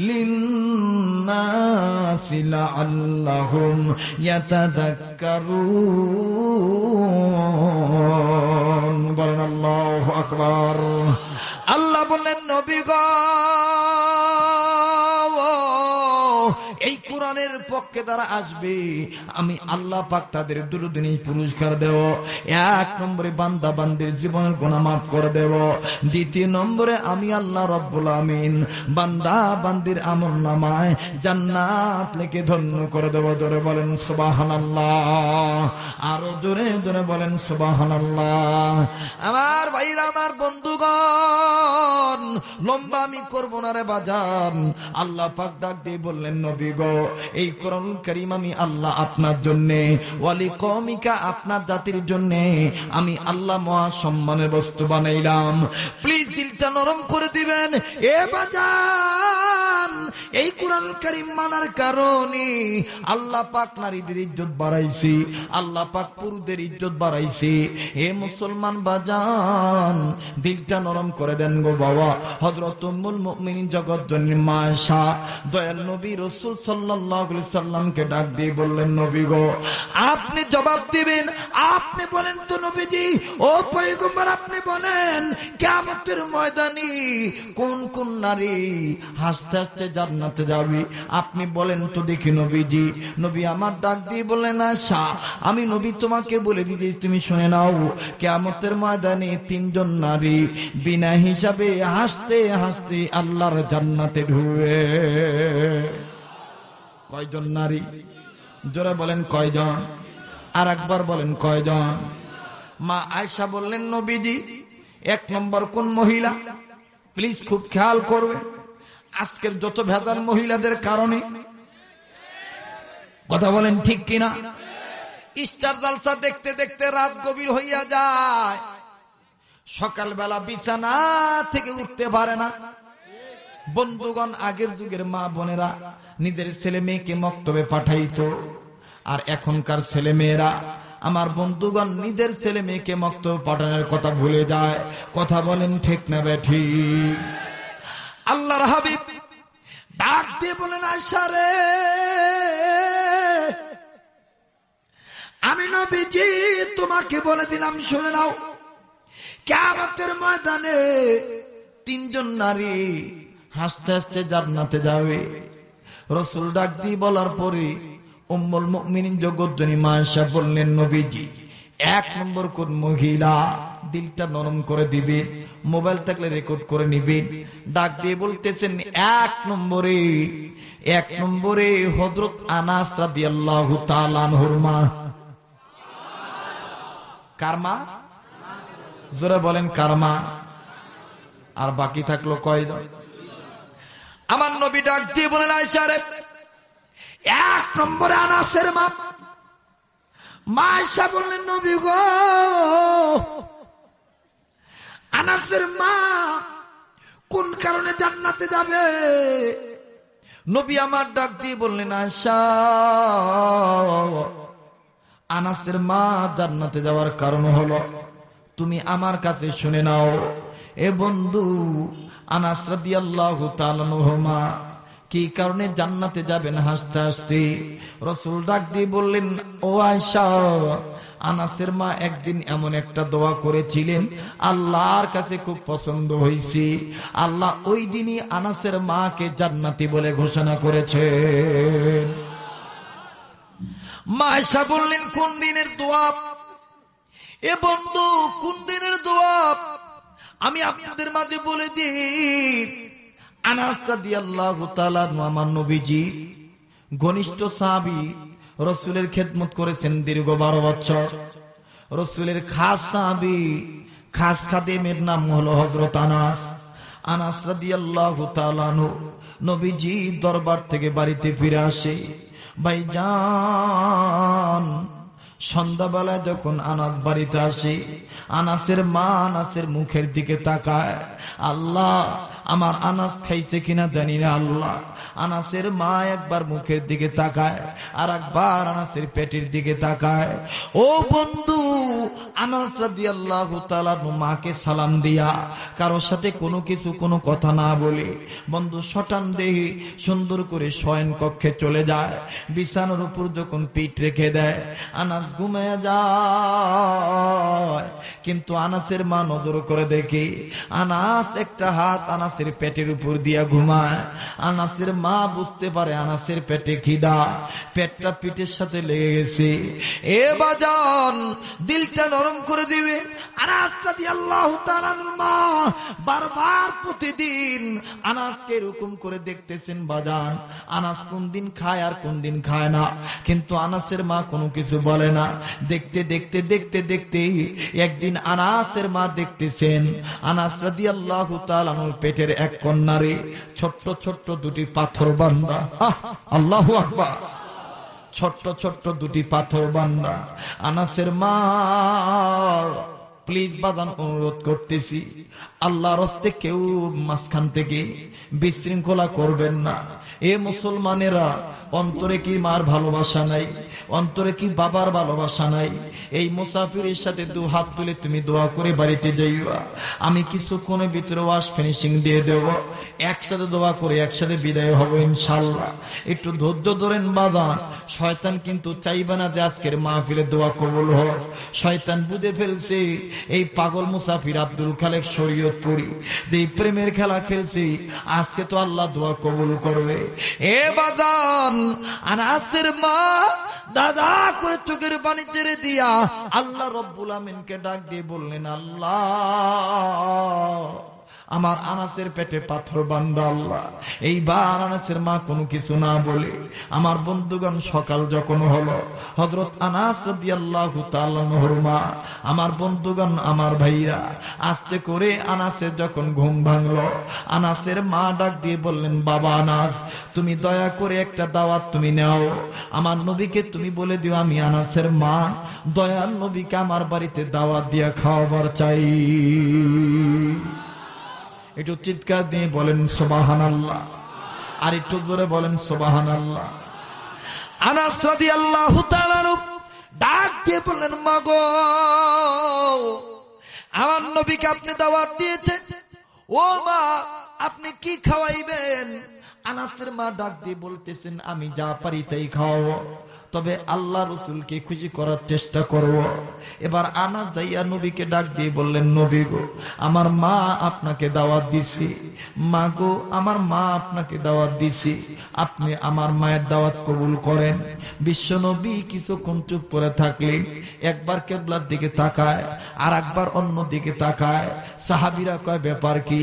লিন-নাসি লাআল্লাহুম ইয়াতাযাক্কারুন। বলেন আল্লাহু আকবার। আল্লাহ বললেন, নবী গো এই কোরআনের পক্ষে যারা আসবে, আমি আল্লাহ পাক তাদের দুরুদিনী পুরস্কার দেব। 1 নম্বরে বান্দা বান্দির জীবনের গুনাহ মাফ করে দেব। 2 নম্বরে আমি আল্লাহ রাব্বুল আমিন বান্দা বান্দির আমলনামায় জান্নাত লিখে ধন্য করে দেব। জোরে বলেন সুবহানাল্লাহ, আরো জোরে জোরে বলেন সুবহানাল্লাহ। আমার ভাইরা, আমার বন্ধুগণ, লম্বা আমি করব না রে বাজান। আল্লাহ পাক ডাক দিয়ে বললেন, নবী গো এই কোরআনুল কারীম আমি আল্লাহ আপনার জন্য, ওয়ালি কওমিকা আপনার জাতির জন্য আমি আল্লাহ মহা সম্মানের বস্তু বানাইলাম। প্লিজ দিলটা নরম করে দিবেন। এ বাজান, এই কোরআনুল কারীম মানার কারণে আল্লাহ পাক নারীদের ইজ্জত বাড়াইছি, আল্লাহ পাক পুরুষদের ইজ্জত বাড়াইছি। এ মুসলমান বাজান, দিলটা নরম করে দেন গো বাবা। হযরত উম্মুল মুমিনিন জগৎজননী মা আয়েশা দয়াল নবী রাসূল সাল্লাল্লাহু আলাইহি সাল্লামকে ডাক দিয়ে বললেন, নবী গো আপনি জবাব দিবেন, আপনি বলেন তো নবীজি, ও পয়গম্বর আপনি বলেন, কিয়ামতের ময়দানে কোন কোন নারী হাসতে হাসতে জান্নাতে যাবে? আপনি বলেন তো দেখি নবীজি। নবী আমার ডাক দিয়ে বললেন, আয়েশা আমি নবী তোমাকে বলে দিয়েছি, তুমি শুনে নাও। কিয়ামতের ময়দানে 3 জন নারী বিনা হিসাবে হাসতে হাসতে আল্লাহর জান্নাতে ঢুকবে। কয়জন নারী? জোরে বলেন কয়জন? আর একবার বলেন কয়জন? মা আয়েশা বললেন, নবীজি 1 নম্বর কোন মহিলা? প্লিজ খুব খেয়াল করবে, আজকের যত ভেজাল মহিলাদের কারণে। কথা বলেন ঠিক কিনা? স্টার জলসা দেখতে দেখতে রাত গভীর হইয়া যায়, সকালবেলা বিছানা থেকে উঠতে পারে না। বন্ধুগণ, আগের যুগের মা বোনেরা নিজের ছেলে মেয়েকে মক্তবে পাঠাইতো, আর এখনকার ছেলে মেয়েরা, আমার বন্ধুগণ, নিজের ছেলে মেয়েকে মক্তবে পাঠানোর কথা ভুলে যায়। কথা বলেন ঠিক না বেঠি? আল্লাহর হাবিব ডাক দিয়ে বলেন, আয়েশা রে, আমি নবীজি তোমাকে বলে দিলাম, শুনে নাও, কিয়ামতের ময়দানে তিনজন নারী হাসতে হাসতে জান্নাতে যাবে। রাসূল ডাক দিয়ে বলার পরে উম্মুল মুমিনিন জগজ্জননী মা আয়েশা বললেন, নবীজি, এক নম্বর কোন মহিলা? দিলটা নরম করে দিবেন, মোবাইল থাকলে রেকর্ড করে নিবেন। ডাক দিয়ে বলতেছেন, এক নম্বরে হযরত আনাস রাদিয়াল্লাহু তাআলা আনহুর মা। কার মা? জোরে বলেন কার মা? আর বাকি থাকলো কয়জন? আমার নবী ডাক দিয়ে বলেন, আয়েশা রে, এক নম্বরে আনাসের মা। মা আয়েশা বললেন, নবী গো, আনাসের মা কোন কারণে জান্নাতে যাবে? নবী আমার ডাক দিয়ে বললেন, আয়েশা, আনাসের মা জান্নাতে যাওয়ার কারণ হলো, তুমি আমার কাছে শুনে নাও। এ বন্ধু, আনাস রাদিয়াল্লাহু তাআলা আনহুমা কি কারণে জান্নাতে যাবেন? হাসতে হাসতে রাসূল ডাক দিয়ে বললেন, ও আয়েশা, আনাসের মা একদিন এমন একটা দোয়া করেছিলেন, আল্লাহর কাছে খুব পছন্দ হয়েছে। আল্লাহ ওই দিনই আনাসের মাকে জান্নাতি বলে ঘোষণা করেছেন। মা আয়েশা বললেন, কোন দিনের দোয়া? এ বন্ধু, কোন দিনের দোয়া? আমি আপনাদের মাঝে বলে দিই, আনাস রাদিয়াল্লাহু তাআলা আমার নবীজি ঘনিষ্ঠ সাহাবী, রাসূলের খেদমত করেছেন দীর্ঘ 12 বছর। রাসূলের খাস সাহাবী, খাস খাদেমের নাম হলো হযরত আনাস। আনাস রাদিয়াল্লাহু তাআলা আনহু নবীজি দরবার থেকে বাড়িতে ফিরে আসে। ভাইজান, সন্ধ্যাবেলায় যখন আনাস বাড়িতে আসে, আনাসের মা আনাসের মুখের দিকে তাকায়। আল্লাহ, আমার আনাস খাইছে কিনা জানি না। আল্লাহ, আনাসের মা একবার মুখের দিকে তাকায়, আর একবার আনাসের পেটের দিকে তাকায়। ও বন্ধু, আনাস রাদিয়াল্লাহু তাআলা মাকে সালাম দিয়া কারোর সাথে কোনো কথা না বলে বন্ধু শটান দেহি সুন্দর করে শয়ন কক্ষে চলে যায়। বিছানার উপর যখন পিঠ রেখে দেয়, আনাস ঘুমিয়ে যায়। কিন্তু আনাসের মা নজর করে দেখে আনাস একটা হাত আনাসের পেটের উপর দিয়া ঘুমায়। আনাসের মা বুঝতে পারে আনাসের পেটে খিদা, পেটটা পিঠের সাথে লেগে গেছে। এ বাজান, দিলটা নরম করে দিবে। আনাস রাদিয়াল্লাহু তাআলা মা বারবার প্রতিদিন আনাসকে এরকম করে দেখতেছেন। বাজান, আনাস কোন দিন খায় আর কোন দিন খায় না, কিন্তু আনাসের মা কোনো কিছু বলে না। দেখতে দেখতে দেখতে দেখতে একদিন আনাসের মা দেখতেছেন আনাস রাদিয়াল্লাহু তাআলা পেটের এক কন্যারে ছোট্ট ছোট্ট দুটি পাথর বান্দা। আল্লাহু আকবার! ছোট্ট ছোট্ট দুটি পাথর বান্দা। আনাসের মা, প্লিজ বাজান, অনুরোধ করতেছি, আল্লাহর হস্তে কেউ মাঝখান থেকে বিশৃঙ্খলা করবেন না। এ মুসলমানেরা, অন্তরে কি মার ভালোবাসা নাই? অন্তরে কি বাবার ভালোবাসা নাই? এই মুসাফিরের সাথে দু হাত তুলে তুমি দোয়া করে বাড়িতে যাইবা। আমি কিছুক্ষণের ভিতরে ওয়াশ ফিনিশিং দিয়ে দেব, একসাথে দোয়া করে একসাথে বিদায় হবো ইনশাআল্লাহ। একটু ধৈর্য ধরেন বাজান। শয়তান কিন্তু চাইবে না যে আজকের মাহফিলে দোয়া কবুল হোক। শয়তান বুঝে ফেলছে এই পাগল মুসাফির আব্দুল খালেক শরীয়তপুরি যে প্রেমের খেলা খেলছে, আজকে তো আল্লাহ দোয়া কবুল করবে। এ বাজান, আনাসের মা দাদা করে চোখের পানি ছেড়ে দিয়া আল্লাহ রব্বুল আমিনকে ডাক দিয়ে বললেন, আল্লাহ, আমার আনাসের পেটে পাথর বান্ধা আল্লাহ। এইবার আনাসের মা কোনো কিছু না বলে, আমার বন্ধুগণ সকাল যখন হলো, হযরত আনাস রাদিয়াল্লাহু তাআলা আনহুর মা, আমার বন্ধুগণ, আমার ভাইরা, আস্তে করে আনাসের যখন ঘুম ভাঙলো, আনাসের মা ডাক দিয়ে বললেন, বাবা আনাস, তুমি দয়া করে একটা দাওয়াত তুমি নাও, আমার নবীকে তুমি বলে দিও আমি আনাসের মা দয়াল নবীকে আমার বাড়িতে দাওয়াত দিয়া খাওয়াবার চাই। একটু চিৎকার দিয়ে বলেন সুবহানাল্লাহ, আর একটু জোরে বলেন সুবহানাল্লাহ। আনাস রাদিয়াল্লাহু তাআলা ডাক দিয়ে বললেন, মা গো, আমার নবীকে আপনি দাওয়াত দিয়েছেন, ও মা আপনি কি খাওয়াইবেন? আনাসের মা ডাক দিয়ে বলতেছেন, আমি যা পারি তাই খাওয়াবো, তবে আল্লাহ রসুলকে খুশি করার চেষ্টা করব। এবার আনাস যাইয়া নবীকে ডাক দিয়ে বললেন, নবী গো, আমার মা আপনাকে দাওয়াত দিছি, মা গো আমার মা আপনাকে দাওয়াত দিছি, আপনি আমার মায়ের দাওয়াত কবুল করেন। বিশ্ব নবী কিছুক্ষণ চুপ করে থাকলেন, একবার কিবলার দিকে তাকায়, আর একবার অন্য দিকে তাকায়। সাহাবীরা কয়, ব্যাপার কি?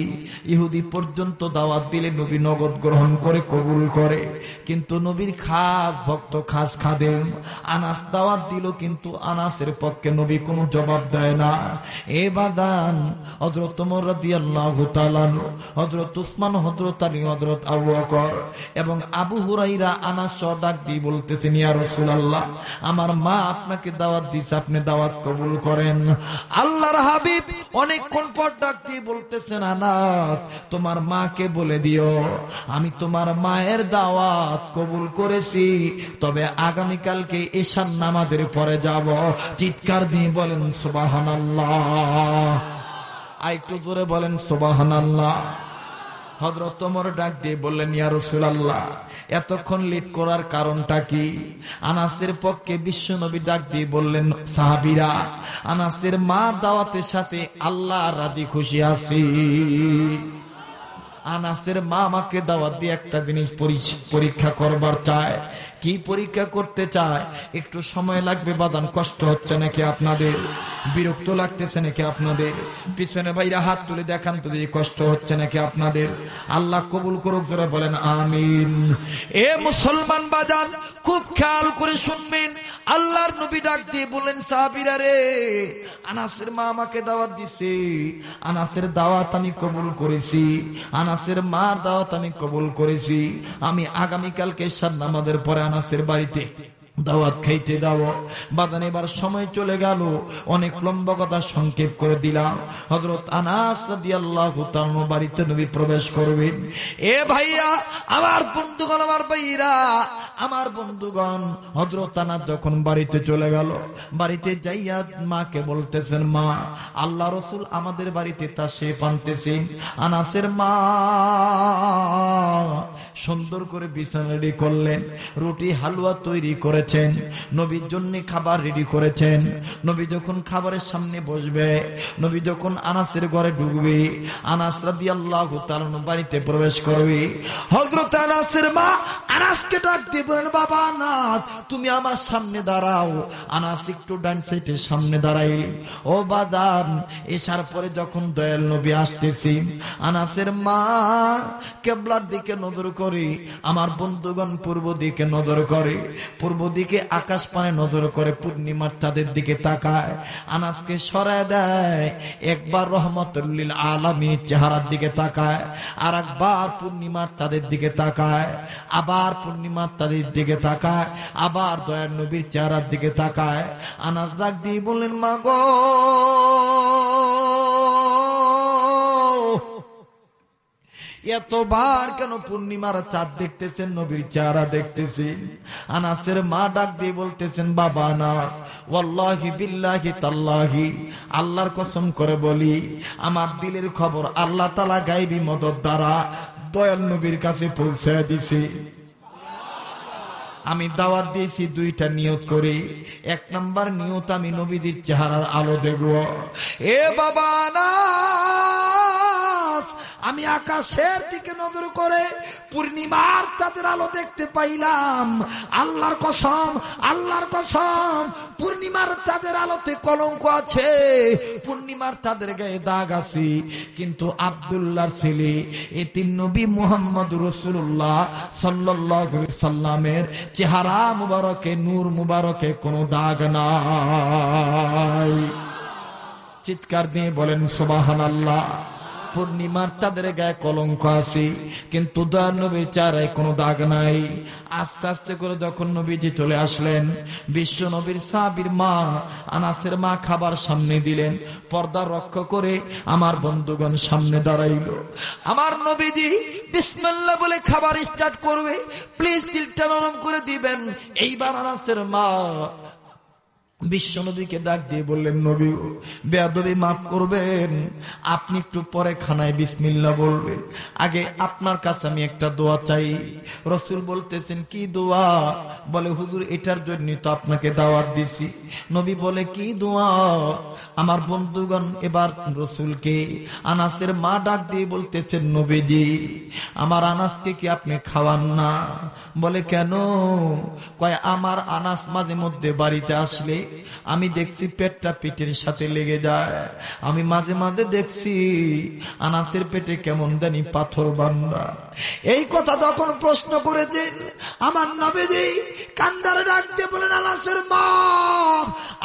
ইহুদি পর্যন্ত দাওয়াত দিলে নবী নগদ গ্রহণ করে কবুল করে, কিন্তু নবীর খাস ভক্ত, খাস খাদেম আনাস দাওয়াত দিল, কিন্তু আনাসের পক্ষে নবী কোনো জবাব দেয় না। এ বাদান হযরত ওমর রাদিয়াল্লাহু তাআলা, হযরত উসমান, হযরত আলী, হযরত আবু বকর এবং আবু হুরায়রা আনাস ডাক দিয়ে বলতেছেন, ইয়া রাসূলুল্লাহ, আমার মা আপনাকে দাওয়াত দিয়েছে, আপনি দাওয়াত কবুল করেন। আল্লাহর হাবিব অনেকক্ষণ পর ডাক দিয়ে বলতেছেন, আনাস তোমার মাকে বলে দিও আমি তোমার মায়ের দাওয়াত কবুল করেছি, তবে আগামীকালকে ঈশার নামাজের পরে যাব। চিৎকার দিয়ে বলেন সুবহানাল্লাহ, আরেকটু জোরে বলেন সুবহানাল্লাহ। হযরত ওমর ডাক দিয়ে বললেন, ইয়া রাসূলুল্লাহ, এতক্ষণ লেট করার কারণটা কি? আনাসের পক্ষে বিশ্বনবী ডাক দিয়ে বললেন, সাহাবীরা, আনাসের মা দাওয়াতের সাথে আল্লাহ রাজি খুশি আছি। আনাসের মা আমাকে দাওয়াত দিয়ে একটা জিনিস পরীক্ষা করবার চায়। কি পরীক্ষা করতে চায়? একটু সময় লাগবে বাদান, কষ্ট হচ্ছে নাকি আপনাদের? বিরক্ত লাগতেছে নাকি আপনাদের? পিছনে ভাইরা হাত তুলে দেখান তো, যে কষ্ট হচ্ছে নাকি আপনাদের? আল্লাহ কবুল করুক, জোরে বলেন আমিন। এ মুসলমান বাজান, খুব খেয়াল করে শুনবেন। আল্লাহর নবী ডাক দিয়ে বললেন, সাহাবীরা রে, আনাসের মা আমাকে দাওয়াত দিছে, আনাসের দাওয়াত আমি কবুল করেছি, আনাসের মার দাওয়াত আমি কবুল করেছি। আমি আগামীকালকে ঈশার নামাজের পরে আনাসের বাড়িতে দাওয়াত খাইতে দাও। বাদান এবার সময় চলে গেল, অনেক লম্বা কথা সংক্ষেপ করে দিলাম। হযরত আনাস রাদিয়াল্লাহু তাআলা বাড়িতে নবী প্রবেশ করবেন। এ ভাইয়া, আমার বন্ধুগণ, আমার ভাইরা, আমার বন্ধুগণ, হযরত আনাস যখন বাড়িতে চলে গেল, বাড়িতে যাইয়া মাকে বলতেছেন, মা, আল্লাহ রাসূল আমাদের বাড়িতে তাশরীফ আনতেছেন। আনাসের মা সুন্দর করে বিছানা রেডি করলেন, রুটি হালুয়া তৈরি করেছেন, নবীর জন্য খাবার রেডি করেছেন। নবী যখন খাবারের সামনে বসবে, নবী যখন আনাসের ঘরে ঢুকবে, আনাস রাদিয়াল্লাহু তাআলা বাড়িতে প্রবেশ করবে, হযরত আনাসের মা আনাসকে ডাক দিয়ে বলেন, বাবা আনাস, তুমি আমার সামনে দাঁড়াও। আনাস একটু ডান সাইডের সামনে দাঁড়াই। ও বাদান, ঈশার পরে যখন দয়াল নবী আসতেছি, আনাসের মা কিবলার দিকে নজর করে, আমার বন্ধুগণ পূর্ব দিকে নজর করে, পূর্ব দিকে আকাশ পানে নজর করে, পূর্ণিমার চাঁদের দিকে তাকায়, আনাসকে সরায় দেয়। একবার রহমতুল লিল আলামিন চেহারার দিকে তাকায়, আর একবার পূর্ণিমার চাঁদের দিকে তাকায়, আবার পূর্ণিমার চাঁদের দিকে তাকায়, আবার দয়ার নবীর চেহারার দিকে তাকায়। আনাস ডাক দিয়ে বললেন, মা গো, এতবার কেন পূর্ণিমার চাঁদ দেখতেছেন, নবীর চেহারা দেখতেছেন? আনাসের মা ডাক দিয়ে বলতেছেন, বাবা আনাস, ওয়াল্লাহি বিল্লাহি তাল্লাহি, আল্লাহর কসম করে বলি, আমার দিলের খবর আল্লাহ তাআলা গায়বী মদদ দ্বারা দয়াল নবীর কাছে পৌঁছে দিয়েছে। আমি দাওয়াত দিয়েছি দুইটা নিয়ত করে। এক নাম্বার নিয়ত, আমি নবীজির চেহারার আলো দেখব। এ বাবা আনাস, আমি আকাশের দিকে নজর করে পূর্ণিমার চাঁদের আলো দেখতে পাইলাম। আল্লাহর কসম, আল্লাহর কসম, পূর্ণিমার চাঁদের আলোতে কলঙ্ক আছে, পূর্ণিমার চাঁদের গায়ে দাগ আছে, কিন্তু আব্দুল্লাহর ছেলে এতিম নবী মুহাম্মদ রাসূলুল্লাহ সাল্লাল্লাহু আলাইহি সাল্লামের চেহারা মুবারকে, নূর মুবারকে কোনো দাগ নাই। চিৎকার দিয়ে বলেন সুবহানাল্লাহ। পূর্ণিমার চাঁদের গায়ে কলঙ্ক আছে, কিন্তু দয়ার নবীর চেহারায় কোনো দাগ নাই। আস্তে আস্তে করে যখন নবীজি চলে আসলেন, বিশ্ব নবীর সাহাবীর মা আনাসের মা খাবার সামনে দিলেন, পর্দা রক্ষা করে আমার বন্ধুগণ সামনে দাঁড়াইল। আমার নবীজি বিসমিল্লাহ বলে খাবার স্টার্ট করবে, প্লিজ দিলটা নরম করে দিবেন। এইবার আনাসের মা বিশ্ব নবীকে ডাক দিয়ে বললেন, নবী বেয়াদবি মাফ করবেন, আপনি একটু পরে খানায় বিসমিল্লাহ বলবেন, আগে আপনার কাছে আমি একটা দোয়া চাই। রাসূল বলতেছেন, কি দোয়া? বলে, হুজুর এটার জন্য তো আপনাকে দাওয়াত দিছি। নবী বলে, কি দোয়া? আমার বন্ধুগণ এবার রাসূলকে আনাসের মা ডাক দিয়ে বলতেছেন, নবীজি আমার আনাসকে কি আপনি খাওয়ান না? বলে, কেন? কয়, আমার আনাস মাঝে মধ্যে বাড়িতে আসলে আমি দেখছি পেটটা পেটের সাথে লেগে যায়, আমি মাঝে মাঝে দেখছি আনাসের পেটে কেমন জানি পাথর বান্ধা। এই কথা যখন প্রশ্ন করেছেন, আমার নবীজি কান্দারে ডাক দিয়ে বলেন, আনাসের মা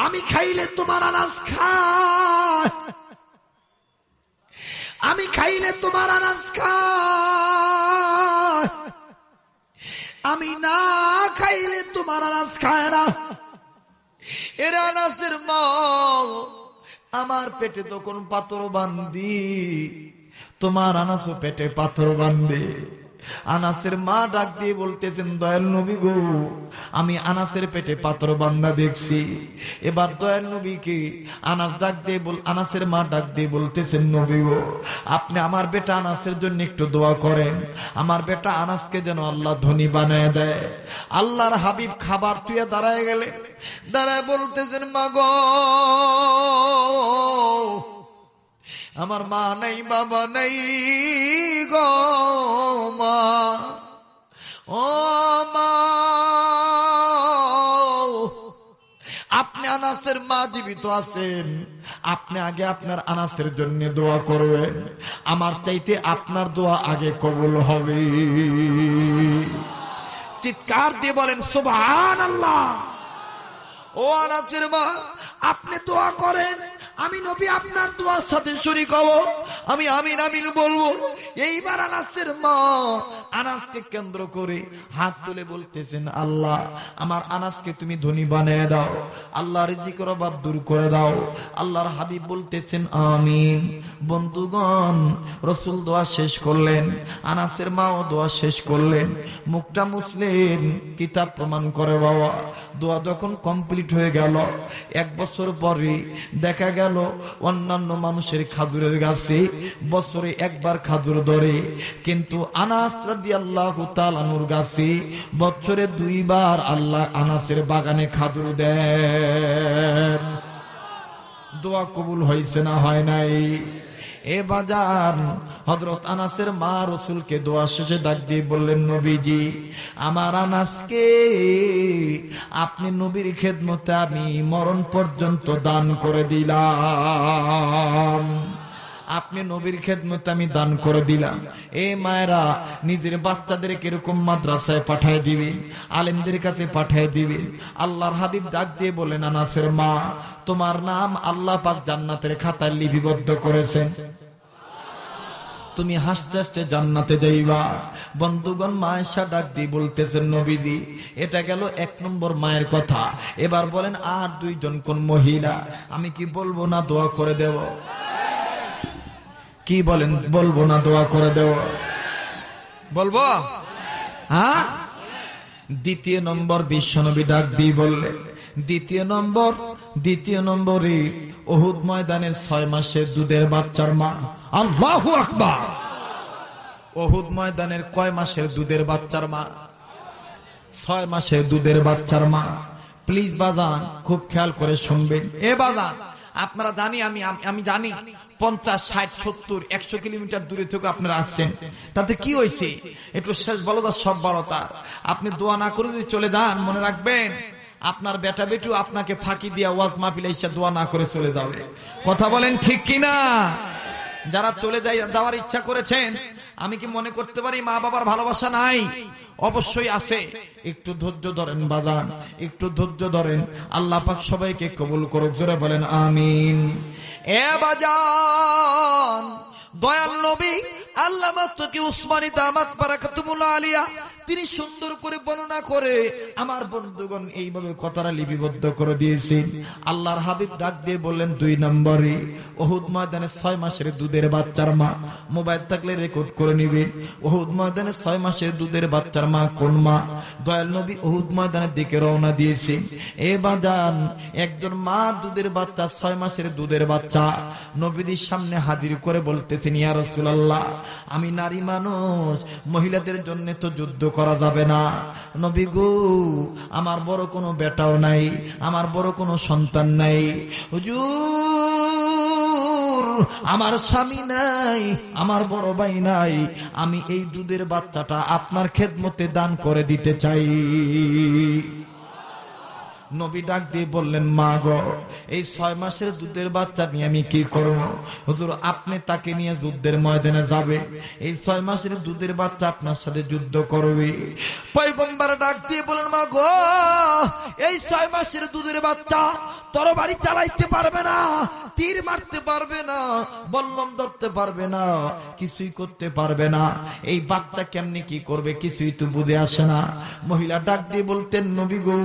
আমি খাইলে তোমার আনাস খায়, আমি খাইলে তোমার আনাস খায়, আমি না খাইলে তোমার আনাস খায় না। এর আনাসের মা আমার পেটে তখন পাথর বান্ধি, তোমার আনাসও পেটে পাথর বান্ধে। আনাসের মা ডাক দিয়ে বলতেছেন, দয়াল নবী গো আমি আনাসের পেটে পাথর বান্ধা দেখছি। এবার দয়াল নবীকে আনাস ডাক দিয়ে আনাসের মা ডাক দিয়ে বলতেছেন, নবী গো আপনি আমার বেটা আনাসের জন্য একটু দোয়া করেন, আমার বেটা আনাসকে যেন আল্লাহ ধনী বানায় দেয়। আল্লাহর হাবিব খাবার তুই দাঁড়ায় গেলে, দাঁড়ায় বলতেছেন, মা গো আমার মা নাই, বাবা নাই গো মা, ও মা আপনি আনাসের মা জীবিত আছেন, আপনি আগে আপনার আনাসের জন্য দোয়া করবেন, আমার চাইতে আপনার দোয়া আগে কবুল হবে। চিৎকার দিয়ে বলেন সুবহানাল্লাহ। ও আনাসের মা আপনি দোয়া করেন, আমি নবী আপনার দোয়ার সাথে শরীক হব, আমি আমিন আমিন বলবো। এইবার আনাসের মা আনাসকে কেন্দ্র করে হাত তুলে বলতেছেন, আল্লাহ আমার আনাসকে তুমি ধনী বানিয়ে দাও, আল্লাহ রিজিকের অভাব দূর করে দাও। আল্লাহর হাবিব বলতেছেন আমিন। বন্ধুগণ রাসূল দোয়া শেষ করলেন, আনাসের মাও দোয়া শেষ করলেন, মুখটা মুছলেন, কিতাব প্রমাণ করে বাবা। দোয়া যখন কমপ্লিট হয়ে গেল, 1 বছর পরে দেখা গেল অন্যান্য মানুষের খাজুরের গাছে বছরে একবার খাজুর ধরে, কিন্তু আনাস রাদিয়াল্লাহু তাআলা আনহুর গাছে বছরে 2 বার আল্লাহ আনাসের বাগানে খাজুর দেন। দোয়া কবুল হয়েছে না হয় নাই? এ বাজার হযরত আনাসের মা রাসূলকে দোয়া শেষে ডাক দিয়ে বললেন, নবীজি আমার আনাসকে আপনি নবীর খেদমতে আমি মরণ পর্যন্ত দান করে দিলাম, আপনি নবীর খেদমতে আমি দান করে দিলাম। এ মায়েরা নিজের বাচ্চাদেরকে এরকম মাদ্রাসায় পাঠিয়ে দিবেন, আলেমদের কাছে পাঠিয়ে দিবেন। আল্লাহর হাবিব ডাক দিয়ে বলেন, আনাসের মা তোমার নাম আল্লাহ পাক জান্নাতের খাতায় লিপিবদ্ধ করেছেন, তুমি হাসতে হাসতে জান্নাতে যাইবা। বন্ধুগণ মা আয়েশা ডাক দিয়ে বলতেছেন, নবীজি এটা গেল 1 নম্বর মায়ের কথা, এবার বলেন আর 2 জন কোন মহিলা, আমি কি বলবো না দোয়া করে দেব? কি বলেন, বলবো না দোয়া করে দেব? বলবো? হ্যাঁ। 2 নম্বর বিশ্বনবী ডাক দিয়ে বললেন, 2 নম্বরে উহুদ ময়দানের 6 মাসের দুধের বাচ্চার মা। আল্লাহু আকবার। উহুদ ময়দানের কয় মাসের দুধের বাচ্চার মা? 6 মাসের দুধের বাচ্চার মা। প্লিজ বাজান খুব খেয়াল করে শুনবেন। এ বাজান আপনারা জানি আমি জানি 50, 60, 70, 100 কিলোমিটার দূরে থেকে আপনারা আসছেন, তাতে কি হয়েছে? একটু শেষ বলদার সব বলতার। আপনি দোয়া না করে যদি চলে যান, মনে রাখবেন আপনার বেটা বেটু আপনাকে ফাঁকি দিয়া ওয়াজ মাহফিলে এসে দোয়া না করে চলে যাবে। কথা বলেন ঠিক কিনা? যারা চলে যাওয়ার ইচ্ছা করেছেন, আমি কি মনে করতে পারি মা বাবার ভালোবাসা নাই? অবশ্যই আছে। একটু ধৈর্য ধরেন বাজান, একটু ধৈর্য ধরেন। আল্লাহ পাক সবাইকে কবুল করুক, জোরে বলেন আমিন। এ বাজান, দয়াল নবী আল্লামা তকি উসমানী দামাত বারাকাতুল্লাহ আলিয়া তিনি সুন্দর করে বর্ণনা করে আমার বন্ধুগণ এইভাবে কথাটা লিপিবদ্ধ করে দিয়েছেন। আল্লাহর হাবিব ডাক দিয়ে বললেন, 2 নম্বরে উহুদ ময়দানে 6 মাসের দুধের বাচ্চার মা, মোবাইল থাকলে রেকর্ড করে নিবেন। উহুদ ময়দানে 6 মাসের দুধের বাচ্চার মা কোন মা? দয়াল নবী উহুদ ময়দানের দিকে রওনা দিয়েছেন। এ বাজান, একজন মা দুধের বাচ্চা, 6 মাসের দুধের বাচ্চা নবীদের সামনে হাজির করে বলতেছেন, ইয়া রাসূলুল্লাহ, আমি নারী মানুষ, মহিলাদের জন্য তো যুদ্ধ করা যাবে না। নবী গো, আমার বড় কোনো বেটাও নাই, আমার বড় কোনো সন্তান নাই। হুজুর, আমার স্বামী নাই, আমার বড় ভাই নাই, আমি এই দুধের বাচ্চাটা আপনার খেদমতে দান করে দিতে চাই। নবী ডাক দিয়ে বললেন, মা গো, এই 6 মাসের দুধের বাচ্চা নিয়ে আমি কি করব? হুজুর, আপনি তাকে নিয়ে যুদ্ধের ময়দানে যাবে, এই 6 মাসের দুধের বাচ্চা আপনার সাথে যুদ্ধ করবে। পয়গম্বর ডাক দিয়ে বলেন, মা গো, এই 6 মাসের দুধের বাচ্চা তরবারি চালাইতে পারবে না, তীর মারতে পারবে না, বল্লম ধরতে পারবে না, কিছুই করতে পারবে না। এই বাচ্চা কেমনি কি করবে কিছুই তো বুঝে আসে না। মহিলা ডাক দিয়ে বলতেন, নবী গো,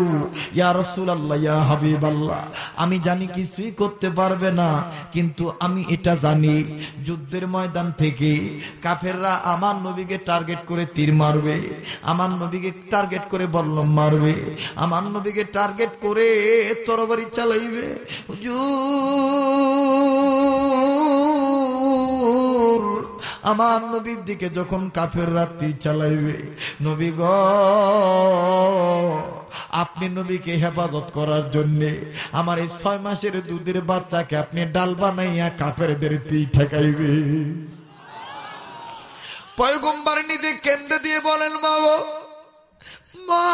ইয়া রাসূলুল্লাহ, ইয়া হাবিবাল্লাহ, আমি জানি কিছুই করতে পারবে না, কিন্তু আমি এটা জানি যুদ্ধের ময়দান থেকে কাফেররা আমার নবীকে টার্গেট করে তীর মারবে, আমার নবীকে টার্গেট করে বল্লম মারবে, আমার নবীকে টার্গেট করে তরবারি চালাইবে। আমার নবীর দিকে যখন কাফেররা তীর চালাইবে, নবী গো, আপনি নবীকে হেফাজত করার জন্য আমার এই 6 মাসের দুধের বাচ্চাকে আপনি ডাল বানাইয়া কাফেরদের তীর ঠেকাইবে। পয়গম্বর নিজে কেন্দ্রে দিয়ে বলেন, মা গো, মা,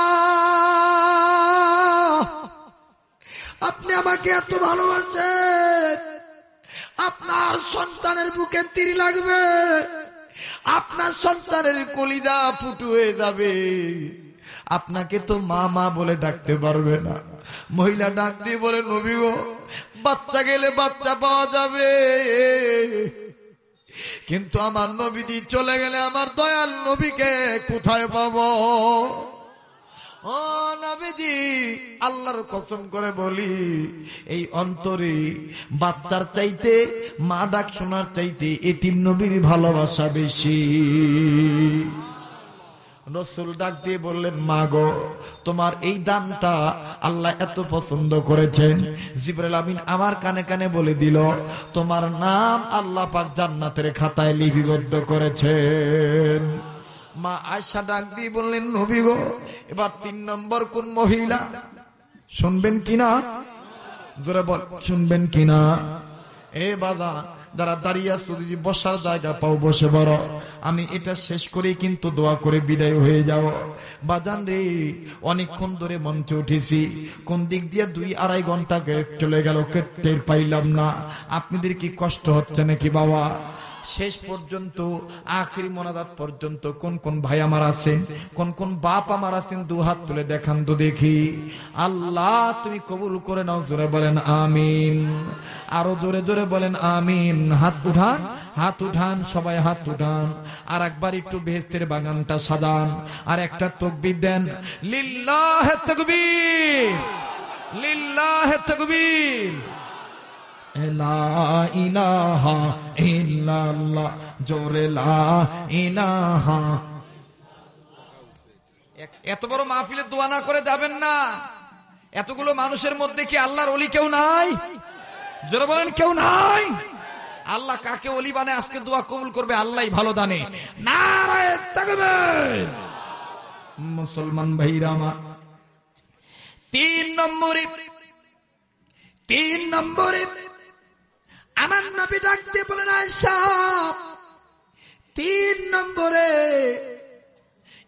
আপনি আমাকে এত ভালোবাসেন, আপনার সন্তানের বুকে তীর লাগবে, আপনার সন্তানের কলিজা ফুটু হয়ে যাবে, আপনাকে তো মা মা বলে ডাকতে পারবে না। মহিলা ডাক দিয়ে বলে, নবী গো, বাচ্চা গেলে বাচ্চা পাওয়া যাবে, কিন্তু আমার নবীজি চলে গেলে আমার দয়াল নবীকে কোথায় পাবো? ও নবীজি, আল্লাহর কসম করে বলি, এই অন্তরে বাচ্চার চাইতে মা ডাক শোনার চাইতে এতিম নবীর ভালোবাসা বেশি। রাসূল ডাক দিয়ে বললেন, মা গো, তোমার এই দানটা আল্লাহ এত পছন্দ করেছেন, জিবরাইল আমিন আমার কানে কানে বলে দিল, তোমার নাম আল্লাহ পাক জান্নাতের খাতায় লিপিবদ্ধ করেছেন। মা আয়েশা ডাক দিয়ে বললেন, নবী গো, এবার 3 নম্বর কোন মহিলা? শুনবেন কিনা? জোরে বল, শুনবেন কিনা? এ বাবা, যারা দাঁড়িয়ে আছো, যদি বসার জায়গা পাও বসে বড়, আমি এটা শেষ করে কিন্তু দোয়া করে বিদায় হয়ে যাও। বাজান রে, অনেকক্ষণ ধরে মঞ্চে উঠেছি, কোন দিক দিয়ে 2-2.5 ঘন্টা চলে গেল টের পাইলাম না। আপনাদের কি কষ্ট হচ্ছে নাকি বাবা? শেষ পর্যন্ত আখিরি মোনাজাত পর্যন্ত কোন কোন ভাই আমার আছেন, কোন কোন বাপ আমার আছেন, 2 হাত তুলে দেখান তো দেখি। আল্লাহ তুমি কবুল করে নাও, জোরে বলেন আমিন। আরো জোরে জোরে বলেন আমিন। হাত উঠান, হাত উঠান, সবাই হাত উঠান। আর একবার একটু বেহেশতের বাগানটা সাজান, আর একটা তাকবীর দেন, লিল্লাহে তাকবীর, লিল্লাহে তাকবীর। লা ইলাহা ইল্লাল্লাহ, জোরে লা ইলাহা। এত বড় মাহফিলে দোয়া না করে যাবেন না। এতগুলো মানুষের মধ্যে কি আল্লাহর ওলি কেউ নাই? জোরে বলেন, কেউ নাই? আল্লাহ কাকে ওলি বানায় আজকে দোয়া কবুল করবে আল্লাহই ভালো জানে। নারায়ে তাকবীর। মুসলমান ভাইরা আমার, 3 নম্বরে আমার নবী ডাক দিয়ে বলেন, আয়েশা 3 নম্বরে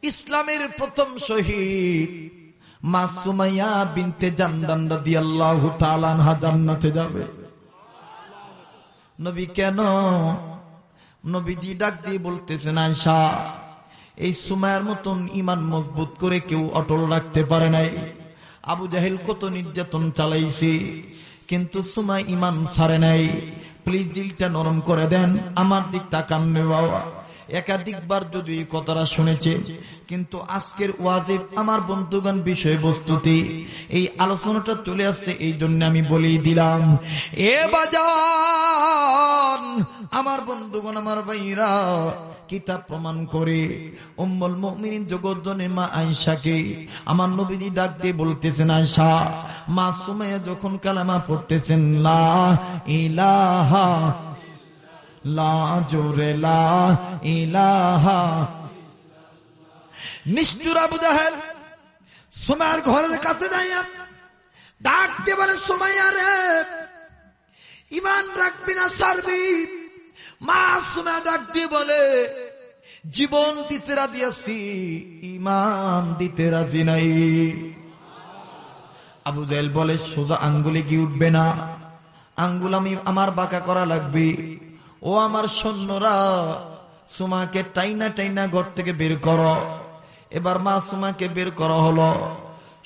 ইসলামের প্রথম শহীদ মা সুমাইয়া বিনতে জানদান রাদিয়াল্লাহু তাআলা আনহা জান্নাতে যাবে। নবী কেন? নবীজি ডাক দিয়ে বলতেছেন, আয়েশা এই সুমাইয়ার মতন ঈমান মজবুত করে কেউ অটল রাখতে পারে নাই। আবু জাহেল কত নির্যাতন চালাইছে, কিন্তু সুমাই ঈমান ছাড়ে নাই। প্লিজ দিলটা নরম করে দেন, আমার দিক তাকান রে বাবা। একাধিকবার যদি এই কথাটা শুনেছে, কিন্তু আজকের ওয়াজে আমার বন্ধুগণ বিষয়বস্তুতে এই আলোচনাটা চলে আসছে, এই জন্য আমি বলেই দিলাম। এ বাজান আমার বন্ধুগণ, আমার ভাইরা, কিতাব প্রমাণ করে উম্মুল মুমিনিন জগৎজননী মা আয়েশাকে আমার নবীজি ডাক দিয়ে বলতেছেন, আয়েশা মা সুমাইয়া যখন কালেমা পড়তেছেন লা ইলাহা লা জোরে লা ইলাহা, নিষ্ঠুর আবু জাহেল সুমাইয়ার ঘরের কাছে যাইয়া ডাক দিয়ে বলে, সুমাইয়া রে ঈমান রাখবি না ছাড়বি? মা সুমাইয়া ডাক দিয়ে বলে, জীবন দিতে রাজি আছি, ঈমান দিতে রাজি নাই। আবু জাহেল বলে, সোজা আঙ্গুলে কি উঠবে না? আঙ্গুল আমার বাঁকা করা লাগবে। ও আমার সৈন্যরা, সুমাকে টাইনা টাইনা ঘর থেকে বের করো। এবার মা সুমাকে বের করা হলো।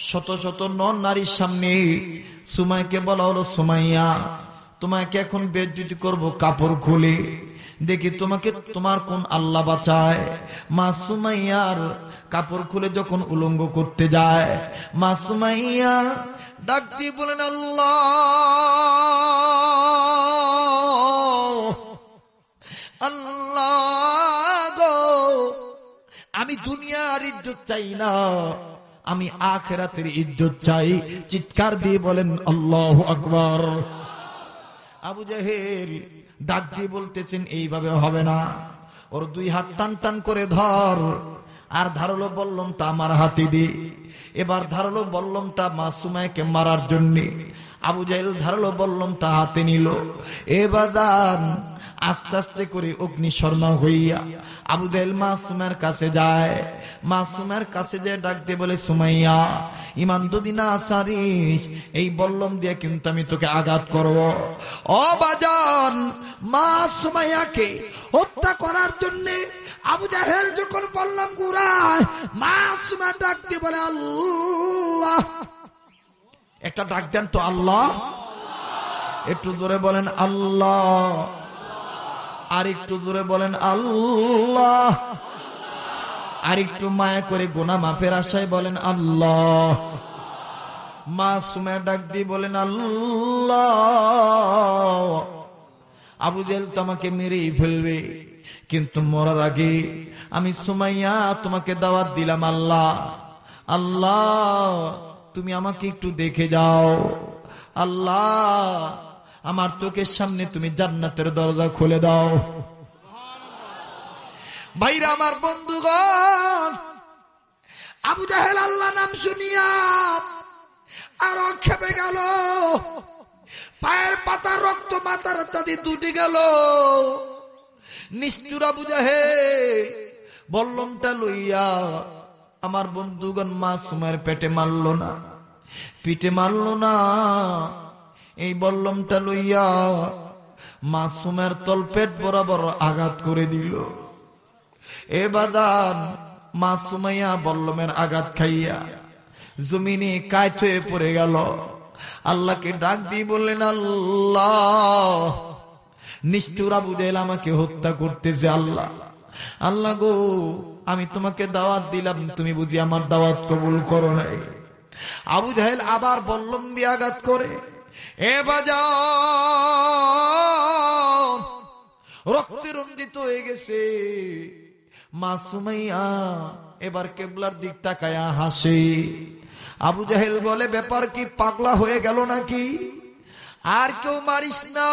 শত শত নর নারীর সামনে সুমাইকে বলা হলো, সুমাইয়া তোমাকে এখন বেজ্জতি করব, কাপড় খুলে দেখি তোমাকে তোমার কোন আল্লাহ বাঁচায়। মা সুমাইয়ার কাপড় খুলে যখন উলঙ্গ করতে যায়, মা সুমাইয়া ডাক দিয়ে বলেন, আল্লাহ আল্লাহ গো, আমি দুনিয়ার ইজ্জত চাই না, আমি আখিরাতের ইজ্জত চাই। চিৎকার দিয়ে বলেন আল্লাহু আকবার। আবু জাহেল ডাক দিয়ে বলতেছেন, এইভাবে হবে না, ওর 2 হাত টান টান করে ধর, আর ধারালো বল্লমটা আমার হাতে দি। এবার ধারালো বল্লমটা মা সুমাইয়াকে মারার জন্য আবু জাহেল ধারালো বল্লমটা হাতে নিল। এবার আস্তে আস্তে করে অগ্নিশর্মা হইয়া আবু জাহেল মা সুমাইয়ার কাছে যায়। মা সুমাইয়ার কাছে যায় ডাক দিয়ে বলে, সুমাইয়া ঈমান যদি না ছাড়িস, এই বল্লম দিয়ে কিন্তু আমি তোকে আঘাত করব। ও বাজান, মা সুমাইয়াকে হত্যা করার জন্য আবু জাহেল যখন বল্লম ঘুরায়, মা সুমাইয়া ডাক দিয়ে বলে, আল্লাহ। একটা ডাক দেন তো, আল্লাহ। একটু জোরে বলেন আল্লাহ, আর একটু জোরে বলেন আল্লাহ, আর একটু মায়া করে গুনাহ মাফের আশায় বলেন আল্লাহ। মা সুমাইয়া ডাক দিয়ে বলেন, আল্লাহ। আবু জাহেল তোমাকে মেরেই ফেলবে, কিন্তু মরার আগে আমি সুমাইয়া তোমাকে দাওয়াত দিলাম, আল্লাহ আল্লাহ তুমি আমাকে একটু দেখে যাও, আল্লাহ আমার চোখের সামনে তুমি জান্নাতের দরজা খুলে দাও। ভাইরা আমার বন্ধুগণ, আবু জাহেল আল্লাহ নাম শুনিয়া আর খেপে গেল, পায়ের পাতা রক্ত মাথার তাদি দুটি গেল। নিষ্ঠুর আবু জাহেল বল্লমটা লইয়া আমার বন্ধুগণ মা সুমাইয়ার পেটে মারল না, পিঠে মারল না, এই বল্লমটা লইয়া মা সুমাইয়ার তলপেট বরাবর আঘাত করে দিল। এ বাদান মা সুমাইয়া বল্লমের আঘাত খাইয়া জমিনে কাঠ হয়ে পড়ে গেল। আল্লাহকে ডাক দিয়ে বললেন, আল্লাহ নিষ্ঠুর আবু জাহেল আমাকে হত্যা করতেছে, আল্লাহ আল্লাহ গো, আমি তোমাকে দাওয়াত দিলাম, তুমি বুঝি আমার দাওয়াত কবুল করো নাই। আবু জাহেল আবার বল্লম দিয়ে আঘাত করে, এ বাজার রক্তে রঞ্জিত হয়ে গেছে। মা সুমাইয়া এবার কেবলার দিক তাকায়া হাসে। আবু জাহেল বলে, ব্যাপার কি, পাগলা হয়ে গেল নাকি? আর কেউ মারিস না,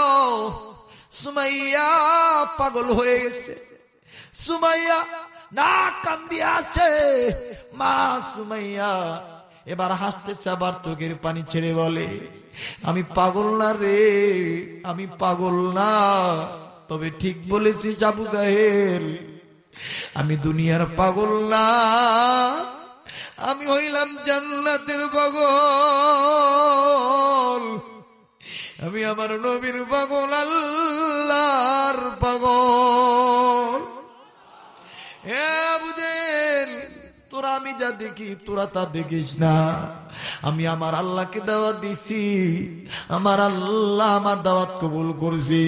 সুমাইয়া পাগল হয়ে গেছে। সুমাইয়া না কান্দি আছে, মা সুমাইয়া এবার হাসতেছে, আবার চোখের পানি ছেড়ে বলে, আমি পাগল না রে, আমি পাগল না, তবে ঠিক বলেছিস আবু জাহেল, আমি দুনিয়ার পাগল না, আমি হইলাম জান্নাতের পাগল, আমি আমার নবীর পাগল, আল্লাহর পাগল। হে আবু জাহেল, তোরা আমি যা দেখি তোরা তা দেখিস না, আমি আমার আল্লাহকে দাওয়াত দিছি, আমার আল্লাহ আমার দাওয়াত কবুল করছি,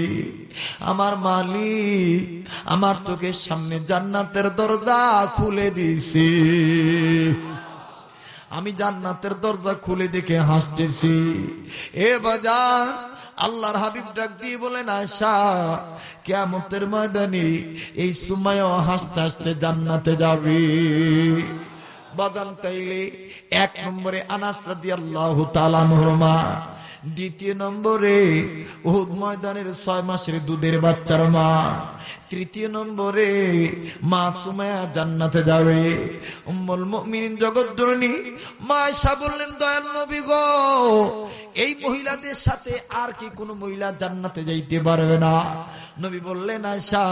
আমার মালিক আমার চোখের সামনে জান্নাতের দরজা খুলে দিছি, আমি জান্নাতের দরজা খুলে দেখে হাসতেছি। এ বাজার, আল্লাহর হাবিব ডাক দিয়ে বলেন, আয়েশা, কিয়ামতের ময়দানে এই সুমাইয়া হাসতে হাসতে জান্নাতে যাবে। বাজান, তাইলে 1 নম্বরে আনাস রাদিয়াল্লাহু তাআলা আনহু মা, 2 নম্বরে উহুদ ময়দানের 6 মাসের দুধের বাচ্চার মা, 3 নম্বরে মা সুমাইয়া জান্নাতে যাবে। উম্মুল মুমিনিন জগৎজননী মা আয়েশা বললেন, দয়াল নবী গো, এই মহিলাদের সাথে আর কি কোন মহিলা জান্নাতে যাইতে পারবে না? নবী বললেন, আয়েশা,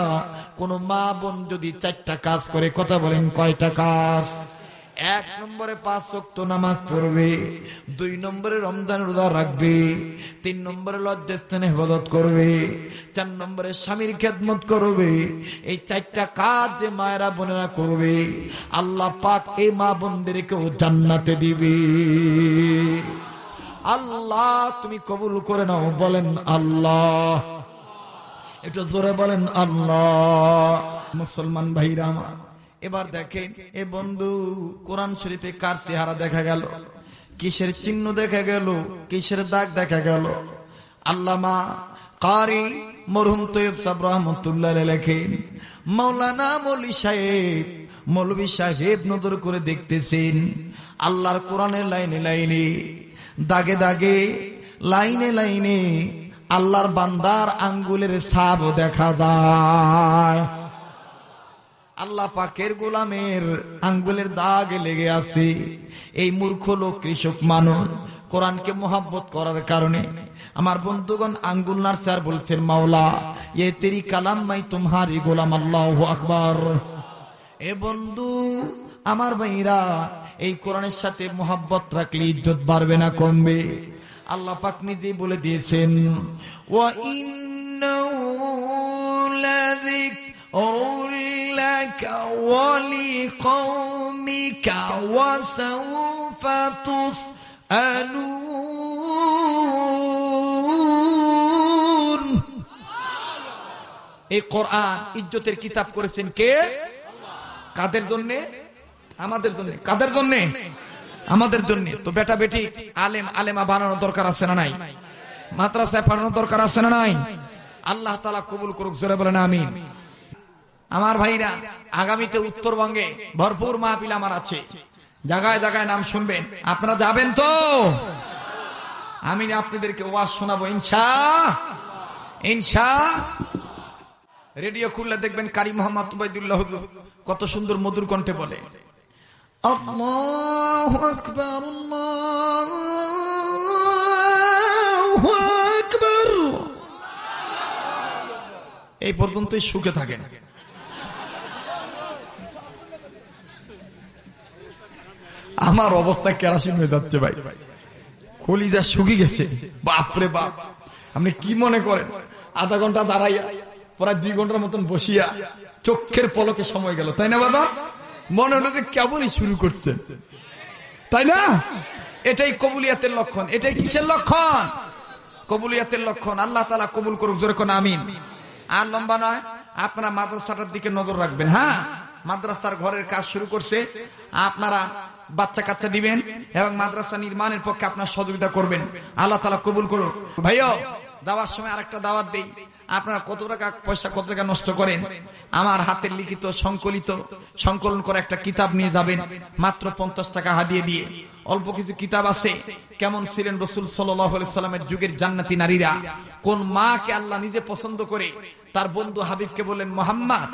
কোন মা বোন যদি 4টা কাজ করে, কথা বলেন কয়টা কাজ? 1 নম্বরে 5 ওয়াক্ত নামাজ পড়বে, 2 নম্বরে রমজান রোজা রাখবে, 3 নম্বরে লজ্জাস্থানে ইবাদত করবে, 4 নম্বরে স্বামীর খেদমত করবে। এই 4টা কাজ যে মায়েরা বোনেরা করবে, আল্লাহ পাক এই মা বোনদেরকেও জান্নাতে দিবে। আল্লাহ তুমি কবুল করে নাও, বলেন আল্লাহ, একটু জোরে বলেন আল্লাহ। মুসলমান ভাইরা আমার, এবার দেখেন এ বন্ধু, কোরআন শরীফে কার চেহারা দেখা গেল, কিসের চিহ্ন দেখা গেল, কিসের দাগ দেখা গেল? আল্লামা কারি মরহুম তৈয়ব সাহেব রহমতুল্লাহ লেখেন, মাওলানা মৌলভী সাহেব নজর করে দেখতেছেন, আল্লাহর কোরআনের লাইনে লাইনে, দাগে দাগে, লাইনে লাইনে আল্লাহর বান্দার আঙ্গুলের ছাপ দেখা যায়। আল্লাহ পাকের গোলামের আঙ্গুলের দাগ লেগে আছে। এই মূর্খ লোক, কৃষক মানুষ, কোরআনকে মোহাব্বত করার কারণে আমার বন্ধুগণ আঙ্গুল নাড়ছে আর বলছেন, মাওলা ये तेरी কালাম মাই तुम्हारी গোলাম, আল্লাহু আকবার। এ বন্ধু আমার ভাইরা, এই কোরআনের সাথে মোহাব্বত রাখলে ইজ্জত বাড়বে না কমবে? আল্লাহ পাক নিজেই বলে দিয়েছেন, ওয়া ইন্নাহু লাযিকরুল লাকা ওয়া লিকাওমিকা ওয়া সাওফা তুসআলুন। এই কোরআন ইজ্জতের কিতাব করেছেন কে? কাদের জন্য? আমাদের জন্য। কাদের জন্য? আমাদের জন্য। তো বেটা বেটি আলেম আলেমা বানানোর দরকার আছে না নাই? মাদ্রাসায় পড়ানোর দরকার আছে না নাই? আল্লাহ তাআলা কবুল করুক, জোরে বলেন আমিন। আমার ভাইরা, আগামীতে উত্তরবঙ্গে ভরপুর মাহফিল আমার আছে, জায়গায় জায়গায় নাম শুনবেন, আপনারা যাবেন তো? আমি আপনাদেরকে ওয়াজ শোনাবো ইনশাআল্লাহ। রেডিও খুললে দেখবেন কারি মোহাম্মদ উবাইদুল্লাহ হুজুর কত সুন্দর মধুর কণ্ঠে বলে, আল্লাহু আকবার, আল্লাহু আকবার। এই পর্যন্তই সুখে থাকেন। আমার অবস্থা কেরাসিন হয়ে যাচ্ছে ভাই, কলিজা শুকিয়ে গেছে। বাপরে বাপ, আপনি কি মনে করেন আধা ঘন্টা দাঁড়াইয়া প্রায় 2 ঘন্টার মতন বসিয়া চোখের পলকে সময় গেল, তাই না বাবা? মনে হলো যে কেবলই শুরু করছেন, তাই না? এটাই কবুলিয়াতের লক্ষণ। এটাই কিসের লক্ষণ? কবুলিয়াতের লক্ষণ। আল্লাহ তাআলা কবুল করুক, জোরে কোন আমিন। আর লম্বা নয়, আপনারা মাদ্রাসাটার দিকে নজর রাখবেন। হ্যাঁ, মাদ্রাসার ঘরের কাজ শুরু করছে, আপনারা বাচ্চা কাচ্চা দিবেন এবং মাদ্রাসা নির্মাণের পক্ষে আপনার সহযোগিতা করবেন। আল্লাহ তাআলা কবুল করুক। ভাইও, দাওয়ার সময় আরেকটা দাওয়াত দেই, আপনারা কত টাকা পয়সা কত টাকা নষ্ট করেন, আমার হাতের লিখিত সংকলন করে একটা কিতাব নিয়ে যাবেন, মাত্র 50 টাকা হাদিয়ে দিয়ে। অল্প কিছু কিতাব আছে, কেমন ছিলেন রাসূল সাল্লাল্লাহু আলাইহি সাল্লামের যুগের জান্নাতি নারীরা, কোন মাকে আল্লাহ নিজে পছন্দ করে তার বন্ধু হাবিবকে বললেন, মুহাম্মদ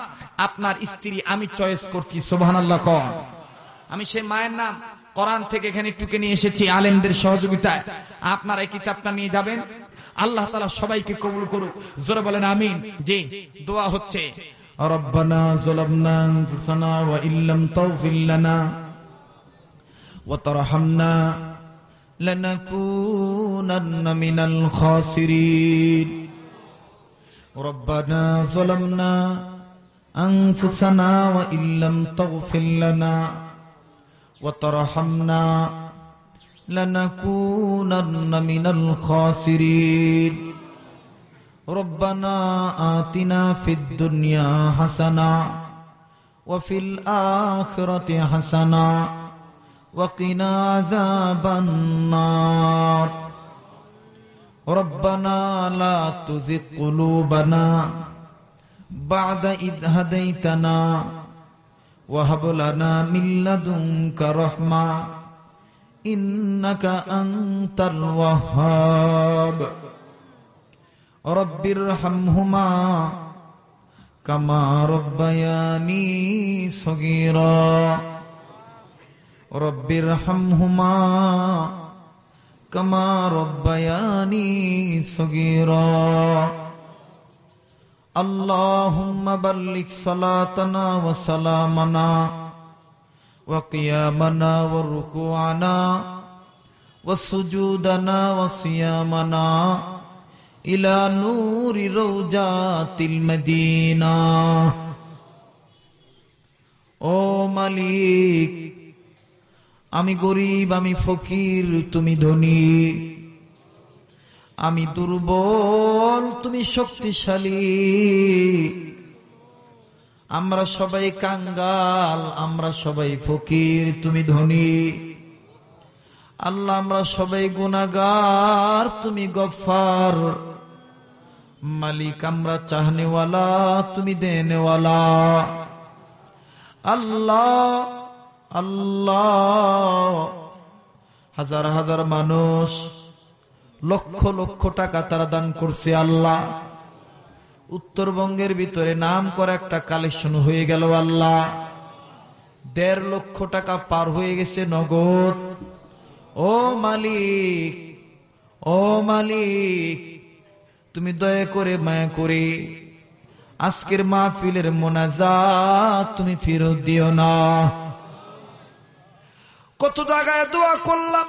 আপনার স্ত্রী আমি চয়েস করছি, সুবহানাল্লাহ। কোন আমি সেই মায়ের নাম কোরআন থেকে এখানে টুকে নিয়ে এসেছি আলেমদের সহযোগিতায়। আপনারা এই কিতাবটা নিয়ে যাবেন। আল্লাহ তাআলা সবাইকে কবুল করুক, জোরে বলেন আমিন। জি, দোয়া হচ্ছে রব্বানা যালামনা আনফুসানা ওয়া ইল্লাম তাগফির লানা ওয়া তারহামনা লানাকুনান্না মিনাল খাসিরিন। রব্বানা যালামনা আনফুসানা ওয়া ইল্লাম তাগফির লানা ওয়া তারহামনা লানাকুনান্না মিনাল খাসিরিন। রব্বানা আতিনা ফিদ দুনিয়া হাসানা ওয়া ফিল আখিরাতি হাসানা ওয়া কিনা আযাবান নার। রব্বানা লা তুযিগ কুলুবানা বা'দা ইয হাদাইতানা ওয়া হাব লানা মিন লাদুনকা রাহমা ইন্নাকা আনতাল ওয়াহ্হাব। রব্বিরহামহুমা কামা রাব্বায়ানি সগীরা। রব্বিরহামহুমা কামা রাব্বায়ানি সগীরা। আল্লাহুম্মা বাল্লিগ সালাতানা ওয়া সালামানা ওয়া কিয়ামানা ওয়া রুকুআনা ওয়া সুজুদানা ওয়া সিয়ামানা ইলা নূরি রওজাতিল মদিনা। ও মালিক, আমি গরিব, আমি ফকির, তুমি ধনী। আমি দুর্বল, তুমি শক্তিশালী। আমরা সবাই কাঙ্গাল, আমরা সবাই ফকির, তুমি ধনী। আল্লাহ, আমরা সবাই গুনাহগার, তুমি গফফার। মালিক, আমরা চাহনেওয়ালা, তুমি দেনেওয়ালা। আল্লাহ আল্লাহ, হাজার হাজার মানুষ লক্ষ লক্ষ টাকা তারা দান করছে। আল্লাহ, উত্তরবঙ্গের ভিতরে নাম করা একটা কালেকশন হয়ে গেল। আল্লাহ, ১.৫ লক্ষ টাকা পার হয়ে গেছে নগদ। ও মালিক, ও মালিক, তুমি দয়া করে মায়া করে আজকের মাহফিলের মোনাজাত তুমি ফেরত দিও না। কত জায়গায় দোয়া করলাম,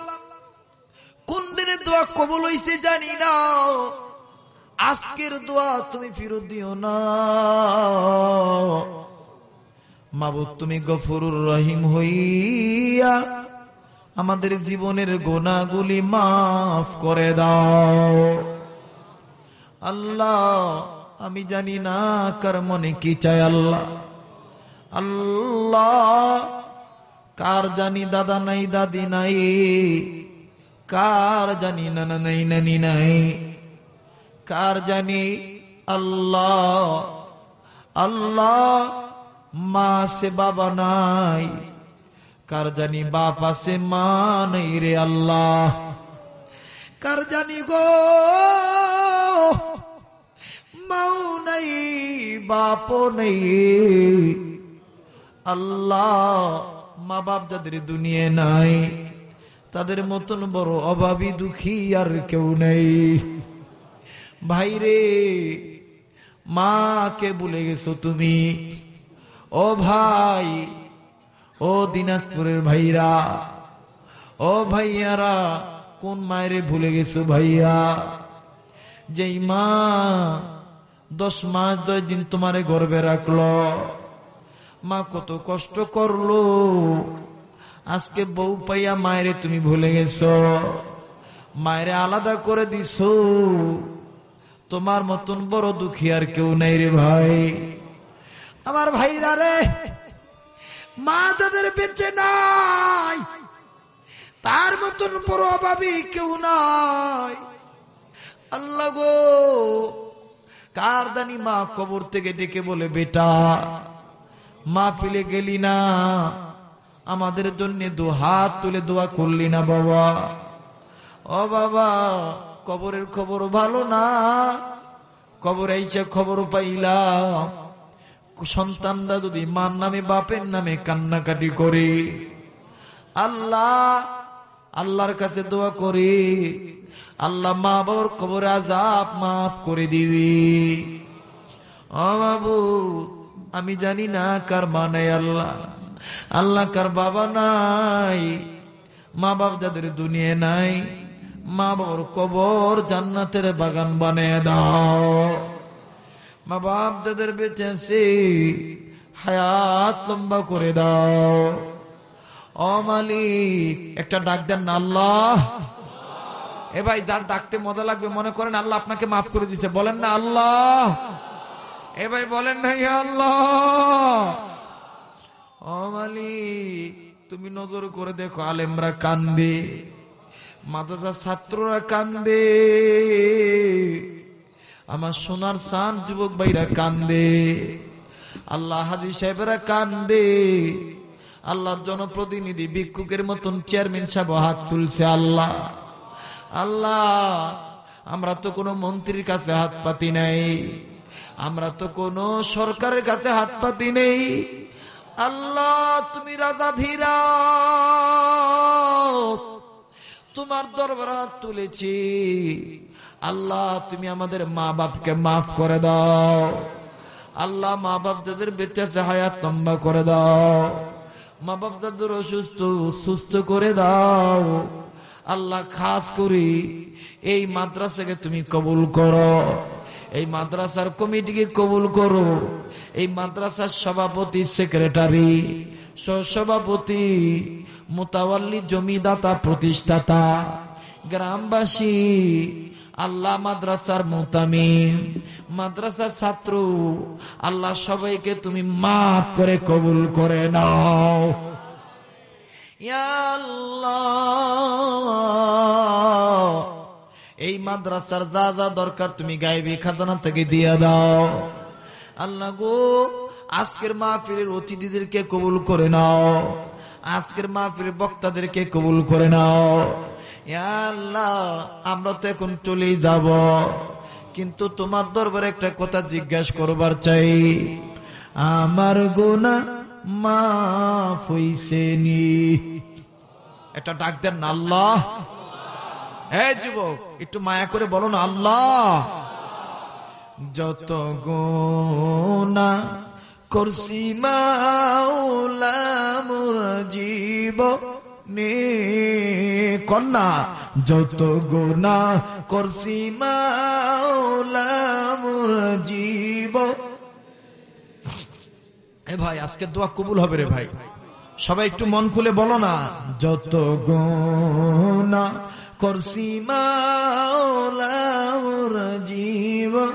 কোন দিনে দোয়া কবুল হইছে জানি না। আজকের দোয়া তুমি ফেরত দিও না। মাবুদ, তুমি গফুরুর রহিম হইয়া আমাদের জীবনের গুনাহগুলি মাফ করে দাও। আল্লাহ, আমি জানি না কার মনে কি চায়। আল্লাহ আল্লাহ, কার জানি দাদা নাই, দাদি নাই, কার জানি নানা নাই, নানি নাই, কার জানি আল্লাহ আল্লাহ মা আছে বাবা নাই, কার জানি বাপ আছে মা নাই রে আল্লাহ। কার জানি গো মাও নাই বাপও নেই। আল্লাহ, মা বাপ যাদের দুনিয়া নাই, তাদের মতন বড় অভাবী দুঃখী আর কেউ নেই। ভাইরে, মাকে ভুলে গেছো তুমি। ও ভাই, ও দিনাজপুরের ভাইরা, ও ভাইয়ারা, কোন মায়েরে ভুলে গেছো ভাইয়া? যেই মা 10 মাস 10 দিন তোমারে গর্ভে রাখলো। মা কত কষ্ট করলো, আজকে বউ পাইয়া মায়েরে তুমি ভুলে গেছো। মায়েরে আলাদা করে দিছো। তোমার মতন বড় দুঃখী আর কেউ নাই রে ভাই। আমার ভাইরা রে, মা তাদের বেঁচে নাই, তার মতন বড় অভাবী কেউ নাই। আল্লাহ গো, কার জানি মা কবর থেকে ডেকে বলে, বেটা মা ফেলে গেলি না, আমাদের জন্য 2 হাত তুলে দোয়া করলি না বাবা। ও বাবা, কবরের খবর ভালো না, কবর আইসা খবর পাইলাম সন্তানরা যদি মার নামে বাপের নামে কান্নাকাটি করে, আল্লাহর কাছে দোয়া করি, আল্লাহ মা বাবার কবরে আযাব মাফ করে দিবি। ও বাবু, আমি জানি না কার মা নাই আল্লাহ কার বাবা নাই, মা বাপ যাদের দুনিয়া নাই, মা বাবার কবর জান্নাতের বাগান বানিয়ে দাও। মা বাপ যাদের বেঁচে আছে হায়াত লম্বা করে দাও। ও মালিক, একটা ডাক দেন না আল্লাহ। এ ভাই, যার ডাকতে মজা লাগবে মনে করেন আল্লাহ আপনাকে মাফ করে দিছে, বলেন না আল্লাহ। এ ভাই বলেন না ইয়া আল্লাহ। ও মালিক, তুমি নজর করে দেখো, আলেমরা কান্দে, মাদ্রাসার ছাত্ররা কান্দে, আমার সোনার সান যুবক ভাইরা কান্দে, আল্লাহ হাজী সাহেবেরা কান্দে, আল্লাহ জনপ্রতিনিধি ভিক্ষুকের মতন চেয়ারম্যান সাহেব হাত তুলছে। আল্লাহ আল্লাহ, আমরা তো কোনো মন্ত্রীর কাছে হাত পাতি নাই, আমরা তো কোনো সরকারের কাছে হাত পাতি নেই। আল্লাহ, তুমি রাজাধীরা, তোমার দরবারে হাত তুলেছি। আল্লাহ, তুমি আমাদের মা বাপকে মাফ করে দাও। আল্লাহ, মা বাপ যাদের বেঁচে আছে হায়াত লম্বা করে দাও। মা বাপ যাদের অসুস্থ সুস্থ করে দাও। আল্লাহ, খাস করি এই মাদ্রাসাকে তুমি কবুল করো, এই মাদ্রাসার কমিটিকে কবুল করো, এই মাদ্রাসার সভাপতি, সেক্রেটারি, সহসভাপতি, মুতাওয়াল্লি, জমিদাতা, প্রতিষ্ঠাতা, গ্রামবাসী, আল্লাহ মাদ্রাসার মুতামিম, মাদ্রাসার ছাত্র, আল্লাহ সবাইকে তুমি মাফ করে কবুল করে নাও। ইয়া আল্লাহ, এই মাদ্রাসার যা যা দরকার তুমি গায়বী খাজানা থেকে দিয়ে দাও। আল্লাহ গো, আজকের মাহফিলের অতিথিদেরকে কবুল করে নাও, আজকের মাহফিলের বক্তাদেরকে কবুল করে নাও। ইয়া আল্লাহ, আমরা তো এখন চলেই যাব, কিন্তু তোমার দরবারে একটা কথা জিজ্ঞাসা করবার চাই। আমার গুনাহ মাফ হইছে নি? একটা ডাক দেন না আল্লাহ। এই যুবক, একটু মায়া করে বলো না আল্লাহ। যত গুনাহ করছি মাওলা মোর জীবনে, কন্যা, যত গুনাহ করছি মাওলা মোর জীবন। এ ভাই, আজকে দোয়া কবুল হবে রে ভাই, সবাই একটু মন খুলে বলো না। যত গুনাহ করছি মাওলা মোর জীবন।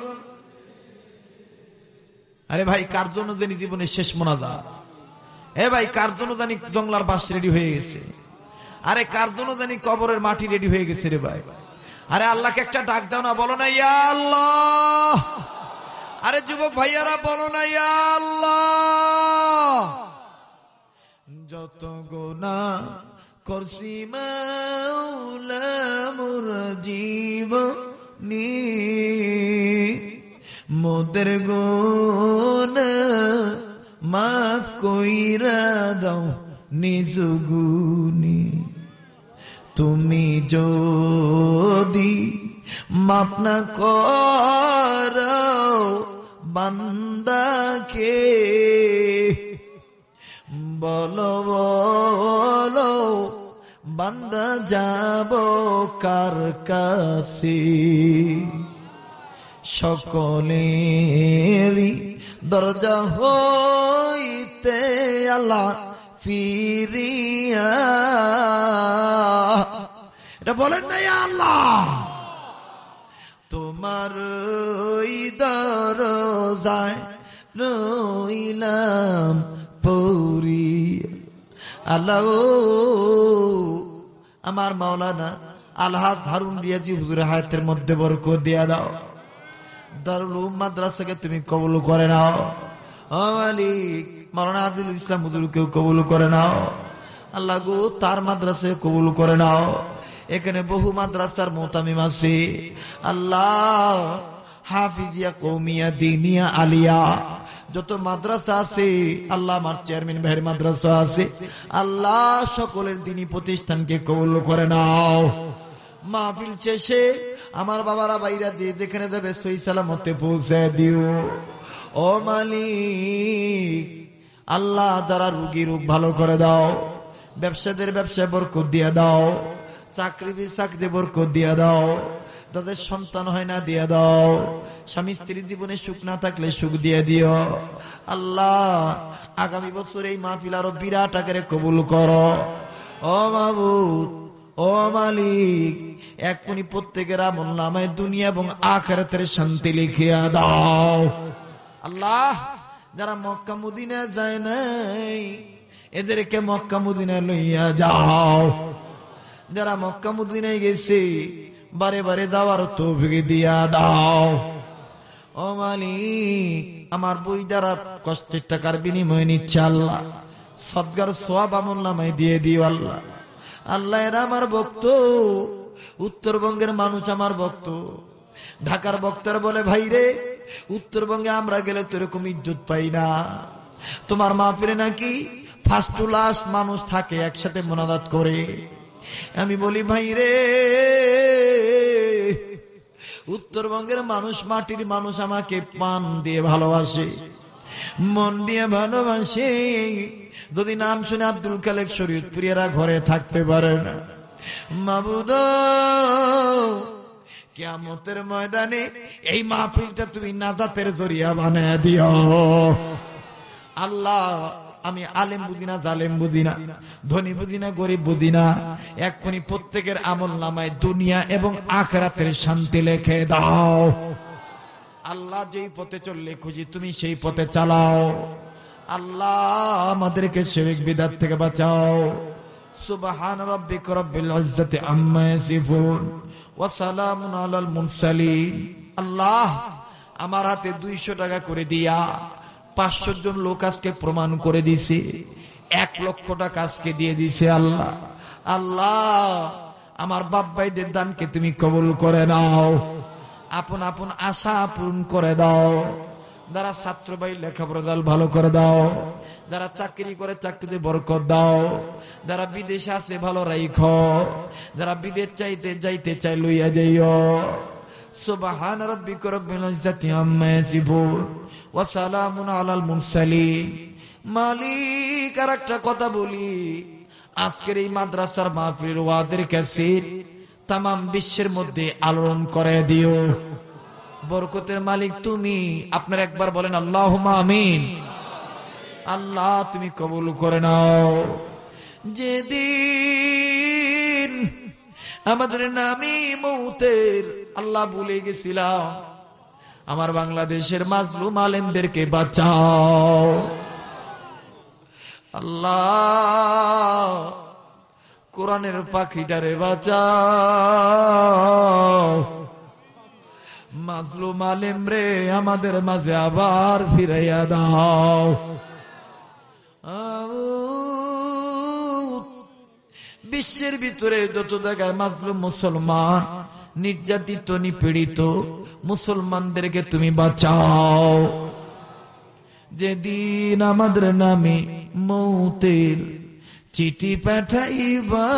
আরে ভাই, কার জন্য জানি জীবনের শেষ মোনাজাত? এ ভাই, কার জন্য জানি জংলার বাস রেডি হয়ে গেছে? আরে কার জন্য জানি কবরের মাটি রেডি হয়ে গেছে রে ভাই? আরে আল্লাহকে একটা ডাক দাও না, বলো না ইয়া আল্লাহ। আরে যুবক ভাইয়ারা বলো না ইয়া আল্লাহ। যত গুনাহ করছি মাওলা মোর জীবনে, মোদের গুনাহ মাফ কইরা দাও নিজ গুনি। তুমি যদি মাফ না করো বান্দাকে, বলো বলো বান্দা যাব কার কাছে? সকলেরই দরজা হইতে আল্লাহ ফিরিয়া, এটা বলেন না ইয়া আল্লাহ। তোমার দরজায় রইলাম পড়িয়া। আল্লাহ, আমার মাওলানা আলহাজ হারুন রিয়াজি হুজুরের হায়াতের মধ্যে বরকত দিয়া দাও। দারুল উলুম মাদ্রাসাকে তুমি কবুল করে নাও। ও মালিক, মাওলানা আজিজুল ইসলাম হুজুরকেও কবুল করে নাও। আল্লাহ গো, তার মাদ্রাসায় কবুল করে নাও। এখানে বহু মাদ্রাসার মুতামিম আছে। আল্লাহ, হাফিজিয়া, কৌমিয়া, দিনিয়া, আলিয়া, যত মাদ্রাসা আছে আল্লাহ, আমার চেয়ারম্যান ভাইয়ের মাদ্রাসা আছে আল্লাহ, সকলের দিনী প্রতিষ্ঠানকে কবুল করে নাও। মাহফিল শেষে আমার বাবারা বাইরা দিয়ে যেখানে যাবে সহি সালামতে পৌঁছে দিও। ও মালিক আল্লাহ, যারা রোগী রোগ ভালো করে দাও, ব্যবসাদের ব্যবসায় বরকত দিয়ে দাও, চাকরি বরকত দিয়ে দাও, তাদের সন্তান হয় না দিয়ে দাও, স্বামী স্ত্রীর জীবনে সুখ না থাকলে সুখ দিয়ে দিও। আল্লাহ আগামী বছর এই মাহফিল আরো বিরাট আকারে কবুল করো। ও মাবুদ, ও মালিক, এক্ষুনি প্রত্যেকের আমল নামায় দুনিয়া এবং আখিরাতের শান্তি লিখিয়া দাও। আল্লাহ যারা মক্কা মদিনা যায় নাই এদেরকে মক্কা মদিনা লইয়া যাও। যারা মক্কা মদিনায় গেছে বারে বারে যাওয়ার তৌফিক দিয়া দাও। ও মালিক, আমার বই দ্বারা কষ্টের টাকার বিনিময়ে নিচ্ছে আল্লাহ, সদগার সওয়াব আমল নামায় দিয়ে দিও আল্লাহ। আল্লাহ এরা আমার ভক্ত, উত্তরবঙ্গের মানুষ আমার ভক্ত। ঢাকার বক্তার বলে ভাই রে, উত্তরবঙ্গে আমরা গেলে তো এরকম ইজ্জত পাই না। তোমার মাহফিলে নাকি ফার্স্ট টু লাস্ট মানুষ থাকে একসাথে মোনাজাত করে। আমি বলি ভাই রে, উত্তরবঙ্গের মানুষ, মাটির মানুষ আমাকে প্রাণ দিয়ে ভালোবাসে, মন দিয়ে ভালোবাসে। যদি নাম শুনে আব্দুল খালেক শরীয়তপুরিয়ারা ঘরে থাকতে পারে না। মাবুদ, কিয়ামতের ময়দানে এই মাহফিলটা তুমি নাজাতের জরিয়া বানায় দিও আল্লাহ। আমি আলেম বুঝি না, জালেম বুঝি না, ধনী বুঝি না, গরিব বুঝি না, এক্ষুনি প্রত্যেকের আমল নামায় দুনিয়া এবং আখিরাতের শান্তি লিখে দাও আল্লাহ। যেই পথে চললে খুঁজি তুমি সেই পথে চালাও আল্লাহ। আমাদেরকে শিরক বিদআত থেকে বাঁচাও। সুবহান রাব্বিকা রাব্বিল ইজ্জাতি আম্মা ইয়াসিফুন ওয়া সালামুন আলাল মুরসালিন। আল্লাহ আমার হাতে 200 টাকা করে দিয়া 500 জন লোক আজকে প্রমাণ করে দিছে, 1 লক্ষ টাকা আজকে দিয়ে দিছে আল্লাহ। আল্লাহ আমার বাপ ভাইদের দানকে তুমি কবুল করে নাও, আপন আপন আশা পূরণ করে দাও। যারা ছাত্র ভাই লেখাপড়া ভালো করে দাও, যারা চাকরি করে চাকরিতে বরকত দাও, যারা বিদেশে আছে ভালো রাইখো, যারা বিদেশ যাইতে চাই লইয়া যাইও। সুবহান রাব্বিকা রাব্বিল ইজ্জাতি আম্মা ইয়াসিফুন ওয়া সালামুন আলাল মুরসালিন। মালিক আর একটা কথা বলি, আজকের এই মাদ্রাসার মাহফিল ওয়াদের কাসির তামাম বিশ্বের মধ্যে আলোড়ন করে দিও। বরকতের মালিক তুমি, আপনার একবার বলেন আল্লাহুম্মা আমিন। আল্লাহ তুমি কবুল করে নাও। যেদিন আমাদের নামে মৌতের আল্লাহ ভুলে গেছিলাম, আমার বাংলাদেশের মাজলুম আলেমদেরকে বাঁচাও আল্লাহ। কোরআনের পাখিটারে বাঁচাও। মাজলুম আলেম রে আমাদের মাঝে আবার ফিরাইয়া দাও। বিশ্বের ভিতরে যত জায়গায় মাজলুম মুসলমান, নির্যাতিত নিপীড়িত মুসলমানদেরকে তুমি বাঁচাও। যেদিন আমাদের নামে মৌতের চিঠি পাঠাইবা,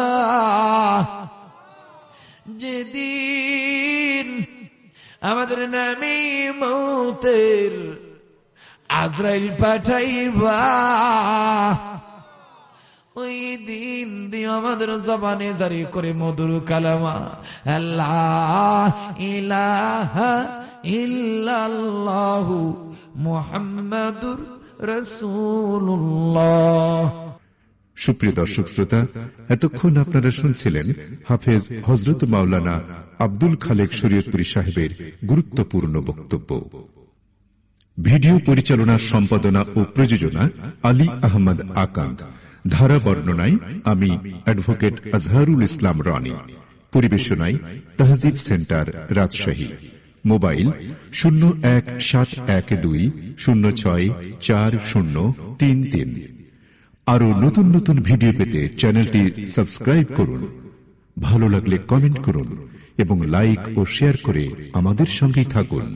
যেদিন আমাদের নামে মৌতের আজরাইল পাঠাইবা, ওই দিন দিয়ে আমাদের জবানে জারি করে মধুর কালামা আল্লাহ ইলাহা ইল্লাল্লাহু মুহাম্মাদুর রাসূলুল্লাহ। সুপ্রিয় দর্শক শ্রোতা, এতক্ষণ আপনারা শুনছিলেন হাফেজ হযরত মাওলানা আব্দুল খালেক শরীয়তপুরী সাহেবের গুরুত্বপূর্ণ বক্তব্য। ভিডিও পরিচালনা, সম্পাদনা ও প্রযোজনা আলী আহমদ আকান্দ। ধারা বর্ণনায় আমি advocate Azharul Islam Roni. পরিবেশনায় তাহজিব centre, Rajshahi. Mobile 017120644033। আরো নতুন নতুন ভিডিও পেতে চ্যানেলটি সাবস্ক্রাইব করুন। ভালো লাগলে কমেন্ট করুন এবং লাইক ও শেয়ার করে আমাদের সঙ্গেই থাকুন।